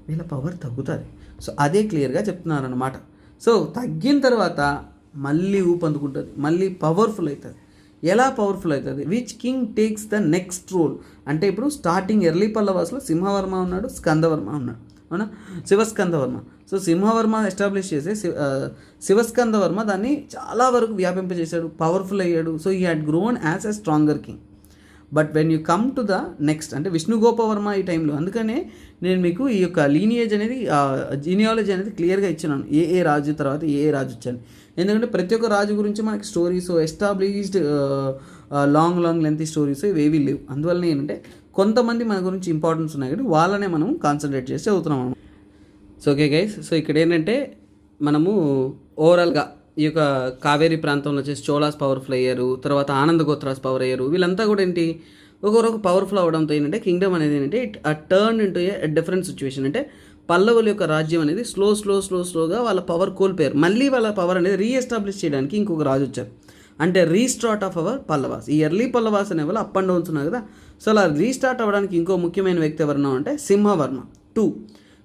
వీళ్ళ పవర్ తగ్గుతుంది. సో అదే క్లియర్గా చెప్తున్నారనమాట. సో తగ్గిన తర్వాత మళ్ళీ ఊపందుకుంటుంది, మళ్ళీ పవర్ఫుల్ అవుతుంది. ఎలా పవర్ఫుల్ అవుతుంది? Which king takes the next role అంటే ఇప్పుడు స్టార్టింగ్ ఎర్లీ పల్లవాస్లో సింహవర్మ ఉన్నాడు, స్కందవర్మ ఉన్నాడు, అవునా, శివస్కందవర్మ. సో సింహవర్మ ఎస్టాబ్లిష్ చేసే శివస్కందవర్మ దాన్ని చాలా వరకు వ్యాపింపజేశాడు, పవర్ఫుల్ అయ్యాడు. So he had grown as a stronger king. But when you come to the next అంటే విష్ణుగోపవర్మ ఈ టైంలో, అందుకనే నేను మీకు ఈ యొక్క లీనియేజ్ అనేది జీనియాలజీ అనేది క్లియర్గా ఇచ్చినాను, ఏ రాజు తర్వాత ఏ రాజు వచ్చాను. ఎందుకంటే ప్రతి ఒక్క రాజు గురించి మనకి stories established long lengthy stories ఇవేవి లేవు. అందువల్ల ఏంటంటే కొంతమంది మన గురించి ఇంపార్టెన్స్ ఉన్నాయి కాబట్టి వాళ్ళనే మనం కాన్సన్ట్రేట్ చేసి చదువుతున్నాం. సో ఓకే గైస్, సో ఇక్కడ ఏంటంటే మనము ఓవరాల్గా ఈ యొక్క కావేరీ ప్రాంతంలో వచ్చేసి చోళాస్ పవర్ఫుల్ అయ్యారు, తర్వాత ఆనంద గోత్రాస్ పవర్ అయ్యారు. వీళ్ళంతా కూడా ఏంటి ఒకరొక పవర్ఫుల్ అవ్వడంతో ఏంటంటే కింగ్డమ్ అనేది ఏంటంటే it turn into a different situation. అంటే పల్లవుల యొక్క రాజ్యం అనేది స్లోగా వాళ్ళ పవర్ కోల్పోయారు. మళ్ళీ వాళ్ళ పవర్ అనేది రీఎస్టాబ్లిష్ చేయడానికి ఇంకొక రాజు వచ్చారు. అంటే రీస్టార్ట్ ఆఫ్ అవర్ పల్లవాస్. ఈ ఎర్లీ పల్లవాస్ అనే వాళ్ళు అప్ అండ్ డౌన్స్ ఉన్నారు కదా. సో అలా రీస్టార్ట్ అవ్వడానికి ఇంకో ముఖ్యమైన వ్యక్తి ఎవరన్నా అంటే Simhavarma 2.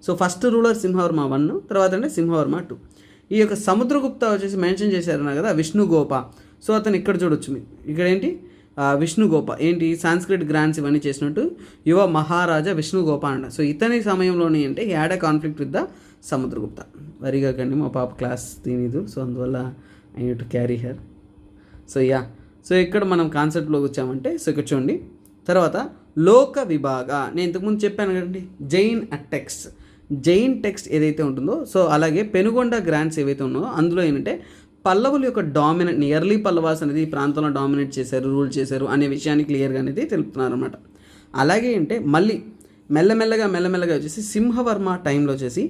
So first ruler Simhavarma 1, తర్వాత అంటే సింహవర్మ 2. ఈ యొక్క సముద్రగుప్త వచ్చేసి మెన్షన్ చేశారన్నా కదా విష్ణుగోప. సో అతను ఇక్కడ చూడొచ్చు మీరు. ఇక్కడ ఏంటి విష్ణుగోప ఏంటి సాంస్క్రిట్ గ్రాండ్స్ ఇవన్నీ చేసినట్టు యువ మహారాజా విష్ణుగోప అంట. సో ఇతని సమయంలోనే అంటే had a conflict with the Samudragupta. వరిగా కండి మా పాప క్లాస్ తినదు, సో అందువల్ల I need to carry her. So so ఇక్కడ మనం కాన్సెప్ట్లోకి వచ్చామంటే సో ఇక్కడ చూడండి. తర్వాత లోక విభాగ, నేను ఇంతకుముందు చెప్పాను కదండి జైన్ టెక్స్ట్ ఏదైతే ఉంటుందో, సో అలాగే పెనుగొండ గ్రాండ్స్ ఏవైతే ఉన్నాయో అందులో ఏంటంటే పల్లవుల యొక్క డామినేట్ ఎర్లీ పల్లవాస్ అనేది ఈ ప్రాంతంలో డామినేట్ చేశారు, రూల్ చేశారు అనే విషయాన్ని క్లియర్గా అనేది తెలుపుతున్నారు అనమాట. అలాగే అంటే మళ్ళీ మెల్లమెల్లగా వచ్చేసి సింహవర్మ టైంలో వచ్చేసి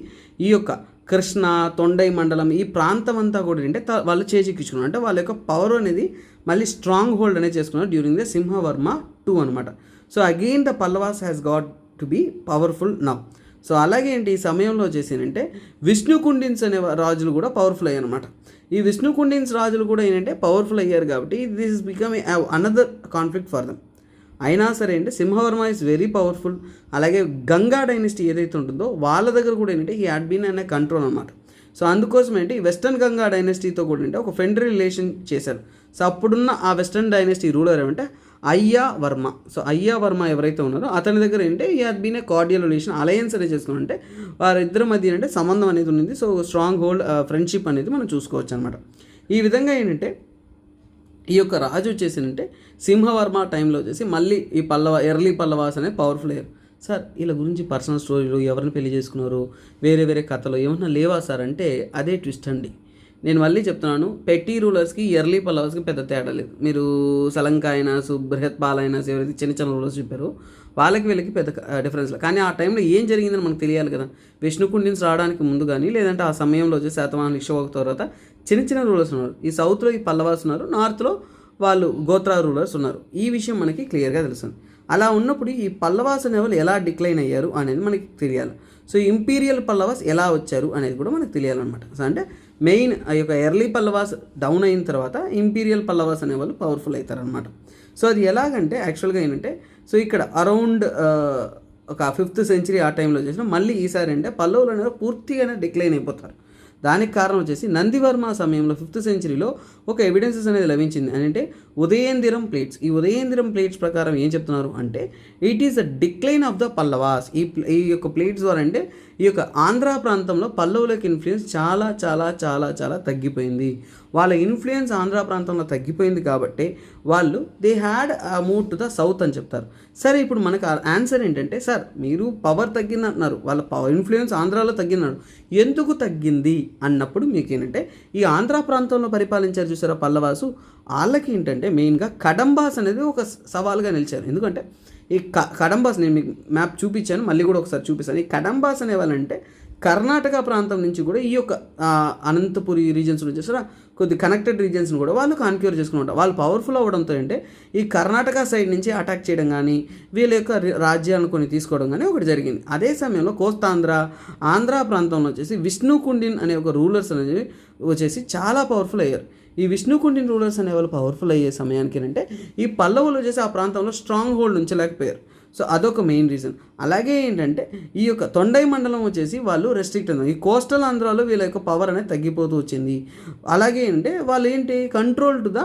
ఈ యొక్క కృష్ణ తొండై మండలం ఈ ప్రాంతం అంతా కూడా ఏంటంటే వాళ్ళు చేజిక్కించుకున్నారు. అంటే వాళ్ళ యొక్క పవర్ అనేది మళ్ళీ స్ట్రాంగ్ హోల్డ్ అనేది చేసుకున్నారు డ్యూరింగ్ ద సింహవర్మ 2 అనమాట. So again the Pallavas has got to be powerful now. So అలాగే ఏంటి ఈ సమయంలో వచ్చేసి ఏంటంటే విష్ణుకుండిన్స్ అనే రాజులు కూడా పవర్ఫుల్ అయ్యారు అనమాట. ఈ విష్ణుకుండిన్స్ రాజులు కూడా ఏంటంటే పవర్ఫుల్ అయ్యారు కాబట్టి this is become another conflict for them. అయినా సరే అంటే సింహవర్మ ఇస్ వెరీ పవర్ఫుల్. అలాగే గంగా డైనస్టీ ఏదైతే ఉంటుందో వాళ్ళ దగ్గర కూడా ఏంటంటే ఈ హ్యాడ్ బీన్ అనే కంట్రోల్ అనమాట. సో అందుకోసం ఏంటి వెస్టర్న్ గంగా డైనస్టీతో కూడా ఏంటంటే ఒక ఫ్రెండ్లీ రిలేషన్ చేశారు. సో అప్పుడున్న ఆ వెస్టర్న్ డైనస్టీ రూలర్ ఏమంటే అయ్యావర్మ. సో అయ్యావర్మ ఎవరైతే ఉన్నారో అతని దగ్గర ఏంటంటే ఈ had been a cordial relation alliance అనేది చేసుకున్నారంటే వారిద్దరి మధ్య ఏంటంటే సంబంధం అనేది ఉంది. సో స్ట్రాంగ్ హోల్డ్ ఫ్రెండ్షిప్ అనేది మనం చూసుకోవచ్చు అనమాట. ఈ విధంగా ఏంటంటే ఈ యొక్క రాజు వచ్చేసి అంటే సింహవర్మ టైంలో వచ్చేసి మళ్ళీ ఈ ఎర్లీ పల్లవాస్ అనేది పవర్ఫుల్ అయ్యారు. సార్ వీళ్ళ గురించి పర్సనల్ స్టోరీలు ఎవరిని పెళ్లి చేసుకున్నారు వేరే కథలు ఏమన్నా లేవా సార్ అంటే అదే ట్విస్ట్ అండి. నేను మళ్ళీ చెప్తున్నాను, పెట్టి రూలర్స్కి ఎర్లీ పల్లవాస్కి పెద్ద తేడా లేదు. మీరు సలంక అయినాసు బృహత్పాల్ అయినాసు ఎవరైతే చిన్న రూలర్స్ చెప్పారో వాళ్ళకి వీళ్ళకి పెద్ద డిఫరెన్స్ లేదు. కానీ ఆ టైంలో ఏం జరిగిందని మనకు తెలియాలి కదా. విష్ణుకుండిన్స్ రావడానికి ముందు కానీ లేదంటే ఆ సమయంలో వచ్చి శాతవాహనులు ఇష్యవక తర్వాత చిన్న రూలర్స్ ఉన్నారు. ఈ సౌత్లో ఈ పల్లవాస్ ఉన్నారు, నార్త్లో వాళ్ళు గోత్రా రూలర్స్ ఉన్నారు. ఈ విషయం మనకి క్లియర్గా తెలుస్తుంది. అలా ఉన్నప్పుడు ఈ పల్లవాస్ అనే వాళ్ళు ఎలా డిక్లైన్ అయ్యారు అనేది మనకి తెలియాలి. సో ఇంపీరియల్ పల్లవాస్ ఎలా వచ్చారు అనేది కూడా మనకు తెలియాలన్నమాట. సో అంటే మెయిన్ ఆ యొక్క ఎర్లీ పల్లవాస్ డౌన్ అయిన తర్వాత ఇంపీరియల్ పల్లవాస్ అనేవాళ్ళు పవర్ఫుల్ అవుతారనమాట. సో అది ఎలాగంటే యాక్చువల్గా ఏంటంటే సో ఇక్కడ అరౌండ్ ఒక 5th century ఆ టైంలో చేసిన మళ్ళీ ఈసారి అంటే పల్లవులు అనేవి పూర్తిగానే డిక్లైన్ అయిపోతారు. దానికి కారణం వచ్చేసి నందివర్మ సమయంలో 5th centuryలో ఒక ఎవిడెన్సెస్ అనేది లభించింది. అంటే ఉదయేందిరం ప్లేట్స్. ఈ ఉదయేందిరం ప్లేట్స్ ప్రకారం ఏం చెప్తున్నారు అంటే it is the decline of the Pallavas. ఈ యొక్క ప్లేట్స్ ద్వారా అంటే ఈ యొక్క ఆంధ్ర ప్రాంతంలో పల్లవులకు ఇన్ఫ్లుయెన్స్ చాలా తగ్గిపోయింది. వాళ్ళ ఇన్ఫ్లుయెన్స్ ఆంధ్ర ప్రాంతంలో తగ్గిపోయింది కాబట్టి వాళ్ళు they had move to the south అని చెప్తారు. సరే ఇప్పుడు మనకు ఆన్సర్ ఏంటంటే సార్ మీరు పవర్ తగ్గింది అంటున్నారు, వాళ్ళ పవర్ ఇన్ఫ్లుయెన్స్ ఆంధ్రాలో తగ్గిందన్నారు, ఎందుకు తగ్గింది అన్నప్పుడు మీకు ఏంటంటే ఈ ఆంధ్ర ప్రాంతంలో పరిపాలించారు చూసారా పల్లవాసు, వాళ్ళకి ఏంటంటే మెయిన్గా కడంబాస్ అనేది ఒక సవాల్గా నిలిచారు. ఎందుకంటే ఈ కడంబాస్ నేను మీకు మ్యాప్ చూపించాను, మళ్ళీ కూడా ఒకసారి చూపిస్తాను. ఈ కడంబాస్ అనేవాళ్ళంటే కర్ణాటక ప్రాంతం నుంచి కూడా ఈ యొక్క అనంతపురి రీజన్స్ నుంచి కొద్ది కనెక్టెడ్ రీజన్స్ని కూడా వాళ్ళు కాన్క్యూర్ చేసుకుని వాళ్ళు పవర్ఫుల్ అవ్వడంతో అంటే ఈ కర్ణాటక సైడ్ నుంచి అటాక్ చేయడం కానీ వీళ్ళ యొక్క రాజ్యాలను కొన్ని తీసుకోవడం కానీ ఒకటి జరిగింది. అదే సమయంలో ఆంధ్ర ప్రాంతంలో వచ్చేసి విష్ణుకుండిన్ అనే ఒక రూలర్స్ అనేది వచ్చేసి చాలా పవర్ఫుల్ అయ్యారు. ఈ విష్ణుకుండిన్ రూలర్స్ అనేవాళ్ళు పవర్ఫుల్ అయ్యే సమయానికి ఏంటంటే ఈ పల్లవులు వచ్చేసి ఆ ప్రాంతంలో స్ట్రాంగ్ హోల్డ్ ఉంచలేకపోయారు. సో అదొక మెయిన్ రీజన్. అలాగే ఏంటంటే ఈ యొక్క తొండై మండలం వచ్చేసి వాళ్ళు రెస్ట్రిక్ట్ అన్నారు. ఈ కోస్టల్ ఆంధ్రాలో వీళ్ళ యొక్క పవర్ అనేది తగ్గిపోతూ వచ్చింది. అలాగే అంటే వాళ్ళు ఏంటి కంట్రోల్ టు ద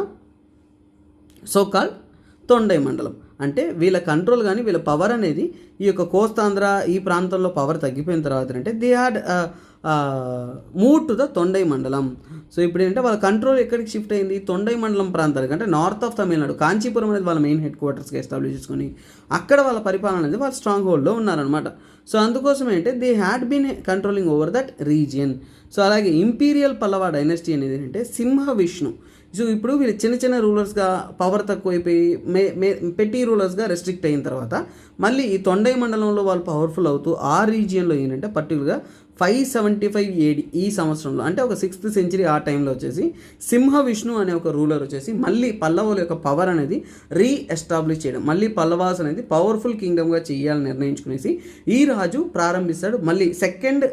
సోకాల్డ్ తొండై మండలం. అంటే వీళ్ళ కంట్రోల్ కానీ వీళ్ళ పవర్ అనేది ఈ యొక్క కోస్తాంధ్ర ఈ ప్రాంతంలో పవర్ తగ్గిపోయిన తర్వాత అంటే they had move to the Tondai Mandalam. So ఇప్పుడు ఏంటంటే వాళ్ళ కంట్రోల్ ఎక్కడికి షిఫ్ట్ అయింది, తొండై మండలం ప్రాంతానికి, అంటే నార్త్ ఆఫ్ తమిళనాడు కాంచీపురం అనేది వాళ్ళ మెయిన్ హెడ్ క్వార్టర్స్గా ఎస్టాబ్లిష్ చేసుకొని అక్కడ వాళ్ళ పరిపాలన అనేది వాళ్ళ స్ట్రాంగ్ హోల్డ్లో ఉన్నారనమాట. సో అందుకోసం ఏంటంటే they had been controlling over that region. So అలాగే ఇంపీరియల్ పల్లవ డైనస్టీ అనేది ఏంటంటే సింహ విష్ణు. సో ఇప్పుడు వీళ్ళు చిన్న రూలర్స్గా పవర్ తక్కువైపోయి పెట్టి రూలర్స్గా రెస్ట్రిక్ట్ అయిన తర్వాత మళ్ళీ ఈ తొండై మండలంలో వాళ్ళు పవర్ఫుల్ అవుతూ ఆ రీజియన్లో ఏంటంటే పర్టికులర్గా 575 AD ఈ సంవత్సరంలో, అంటే ఒక 6th సెంచరీ ఆ టైంలో వచ్చేసి సింహ విష్ణు అనే ఒక రూలర్ వచ్చేసి మళ్ళీ పల్లవుల యొక్క పవర్ అనేది రీఎస్టాబ్లిష్ చేయడం, మళ్ళీ పల్లవాస్ అనేది పవర్ఫుల్ కింగ్డమ్గా చేయాలని నిర్ణయించుకునేసి ఈ రాజు ప్రారంభిస్తాడు. మళ్ళీ సెకండ్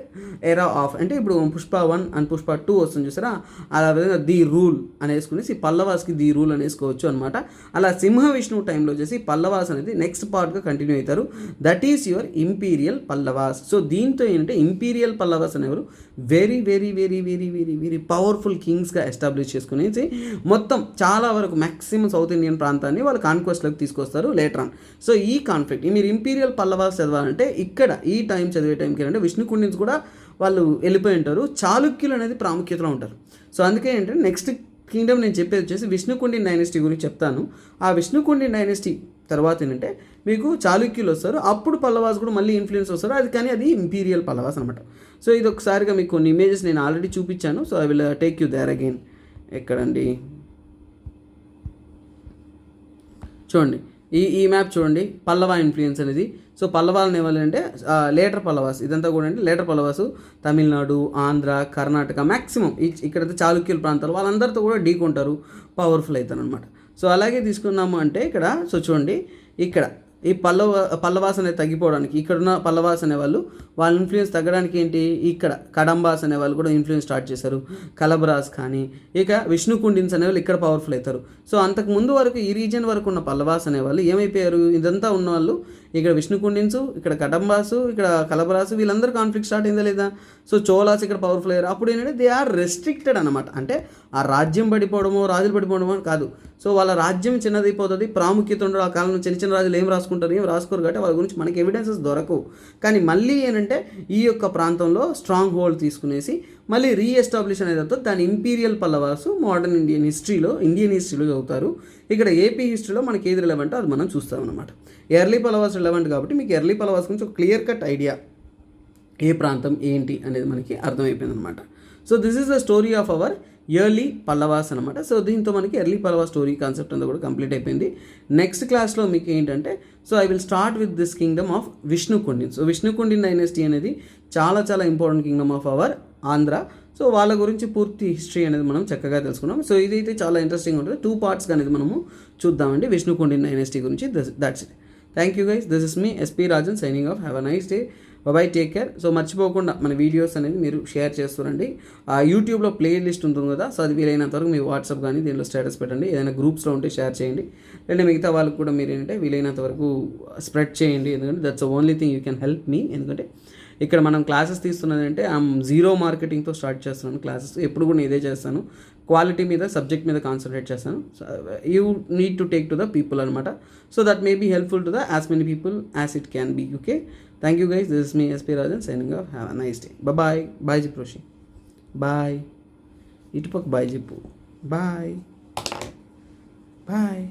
ఎరా ఆఫ్, అంటే ఇప్పుడు పుష్ప 1 అండ్ పుష్ప 2 వస్తుంది చూసారా, అలా విధంగా ది రూల్ అనేసుకునేసి పల్లవాస్కి ది రూల్ అనేసుకోవచ్చు అనమాట. అలా సింహ విష్ణు టైంలో వచ్చేసి పల్లవాస్ అనేది నెక్స్ట్ పార్ట్గా కంటిన్యూ అవుతారు. That is your imperial Pallavas. So దీంతో ఏంటంటే ఇంపీరియల్ పల్లవాస్ అనేవారు very very very very very very powerful కింగ్స్గా ఎస్టాబ్లిష్ చేసుకునేసి మొత్తం చాలా వరకు మ్యాక్సిమం సౌత్ ఇండియన్ ప్రాంతాన్ని వాళ్ళు కాన్క్వెస్ట్లోకి తీసుకొస్తారు లేటర్ ఆన్. సో ఈ కాన్ఫ్లిక్ట్ మీరు ఇంపీరియల్ పల్లవాస్ చదవాలంటే ఇక్కడ ఈ టైం చదివే టైంకి ఏంటంటే విష్ణుకుండిన్స్ కూడా వాళ్ళు వెళ్ళిపోయి ఉంటారు. చాళుక్యులు అనేది ప్రాముఖ్యతలో ఉంటారు. సో అందుకే ఏంటంటే నెక్స్ట్ కింగ్డమ్ నేను చెప్పేది వచ్చేసి విష్ణుకుండిన్ డైనెస్టీ గురించి చెప్తాను. ఆ విష్ణుకుండిన్ డైనెస్టీ తర్వాత ఏంటంటే మీకు చాళుక్యులు వస్తారు, అప్పుడు పల్లవాస్ కూడా మళ్ళీ ఇన్ఫ్లుయెన్స్ వస్తారు, అది కానీ అది ఇంపీరియల్ పల్లవాస్ అనమాట. సో ఇది ఒకసారిగా మీకు కొన్ని ఇమేజెస్ నేను ఆల్రెడీ చూపించాను. So I will take you there again. ఎక్కడండి చూడండి, ఈ మ్యాప్ చూడండి, పల్లవ ఇన్ఫ్లుయెన్స్ అనేది. సో పల్లవాలని ఏవాలంటే లేటర్ పల్లవాస్, ఇదంతా కూడా అంటే లేటర్ పల్లవాసు తమిళనాడు, ఆంధ్ర, కర్ణాటక మ్యాక్సిమం ఇక్కడైతే చాళుక్యుల ప్రాంతాలు వాళ్ళందరితో కూడా ఢీకొంటారు, పవర్ఫుల్ అవుతారు అనమాట. సో అలాగే తీసుకున్నాము అంటే ఇక్కడ సో చూడండి, ఇక్కడ ఈ పల్లవాస్ అనేది తగ్గిపోవడానికి ఇక్కడున్న పల్లవాస్ అనేవాళ్ళు వాళ్ళ ఇన్ఫ్లుయెన్స్ తగ్గడానికి ఏంటి, ఇక్కడ కడంబాస్ అనే వాళ్ళు కూడా ఇన్ఫ్లుయెన్స్ స్టార్ట్ చేశారు, కలబరాస్ కానీ, ఇక విష్ణుకుండిన్స్ అనేవాళ్ళు ఇక్కడ పవర్ఫుల్ అవుతారు. సో అంతకు ముందు వరకు ఈ రీజియన్ వరకు ఉన్న పల్లవాస్ అనేవాళ్ళు ఏమైపోయారు, ఇదంతా ఉన్న వాళ్ళు ఇక్కడ విష్ణుకుండిన్స్, ఇక్కడ కడంబాసు, ఇక్కడ కలబరాసు, వీళ్ళందరూ కాన్ఫ్లిక్ట్ స్టార్ట్ అయిందా లేదా. సో చోలాస్ ఇక్కడ పవర్ఫుల్ అయ్యారు. అప్పుడు ఏంటంటే దే ఆర్ రెస్ట్రిక్టెడ్ అనమాట, అంటే ఆ రాజ్యం పడిపోవడమో రాజులు పడిపోవడమో కాదు. సో వాళ్ళ రాజ్యం చిన్నదైపోతుంది, ప్రాముఖ్యత ఉండదు. ఆ కాలంలో చిన్న చిన్న రాజులు ఏం రాసుకుంటారు, ఏం రాసుకోరు కాబట్టి వాళ్ళ గురించి మనకి ఎవిడెన్సెస్ దొరకవు. కానీ మళ్ళీ ఏంటంటే ఈ యొక్క ప్రాంతంలో స్ట్రాంగ్ హోల్డ్ తీసుకునేసి మళ్ళీ రీఎస్టాబ్లిష్ అనేది అవుతుంది. దాని ఇంపీరియల్ పల్లవాసు మోడర్న్ ఇండియన్ హిస్టరీలో చదువుతారు. ఇక్కడ ఏపీ హిస్టరీలో మనకి ఏది రిలవెంటో అది మనం చూస్తాం అనమాట. ఎర్లీ పల్లవాస్ రిలవెంట్ కాబట్టి మీకు ఎర్లీ పల్లవాస్ గురించి ఒక క్లియర్ కట్ ఐడియా ఏ ప్రాంతం ఏంటి అనేది మనకి అర్థమైపోయింది అనమాట. So this is the story of our early Pallavas అనమాట. సో దీంతో మనకి ఎర్లీ పల్లవా స్టోరీ కాన్సెప్ట్ అంతా కూడా కంప్లీట్ అయిపోయింది. నెక్స్ట్ క్లాస్లో మీకు ఏంటంటే so I will start with this kingdom of Vishnukundin. So Vishnukundin dynasty అనేది చాలా చాలా important kingdom of our Andhra. So వాళ్ళ గురించి పూర్తి హిస్టరీ అనేది మనం చక్కగా తెలుసుకున్నాం. సో ఇదైతే చాలా ఇంట్రెస్టింగ్ ఉంటుంది. 2 పార్ట్స్గా అనేది మనము చూద్దామండి విష్ణుకుండిన్ డైనెస్టీ గురించి. That's it. Thank you guys. This is me SP Rajan signing off. Have a nice day. Bye, take care. So మర్చిపోకుండా మన వీడియోస్ అనేది మీరు షేర్ చేస్తారండి. యూట్యూబ్లో ప్లే లిస్ట్ ఉంటుంది కదా, సో అది వీలైనంత వరకు మీ వాట్సాప్ కానీ దీనిలో స్టేటస్ పెట్టండి. ఏదైనా గ్రూప్స్లో ఉంటే షేర్ చేయండి. లేదా మిగతా వాళ్ళకి కూడా మీరు ఏంటంటే వీలైనంత వరకు స్ప్రెడ్ చేయండి. ఎందుకంటే that's the only thing you can help me. ఎందుకంటే ఇక్కడ మనం క్లాసెస్ తీస్తున్నది అంటే ఐఎమ్ జీరో మార్కెటింగ్తో స్టార్ట్ చేస్తున్నాను క్లాసెస్. ఎప్పుడు కూడా ఇదే చేస్తాను, క్వాలిటీ మీద, సబ్జెక్ట్ మీద కాన్సన్ట్రేట్ చేస్తాను. You need to take to the people అనమాట. So that may be helpful to the as many people as it can be. Okay, thank you guys. This is me SP Rajan signing off. Have a nice day. Bye. Bye చెప్పు Roshi. Bye. ఇటుపక్క bye చెప్పు. Bye bye.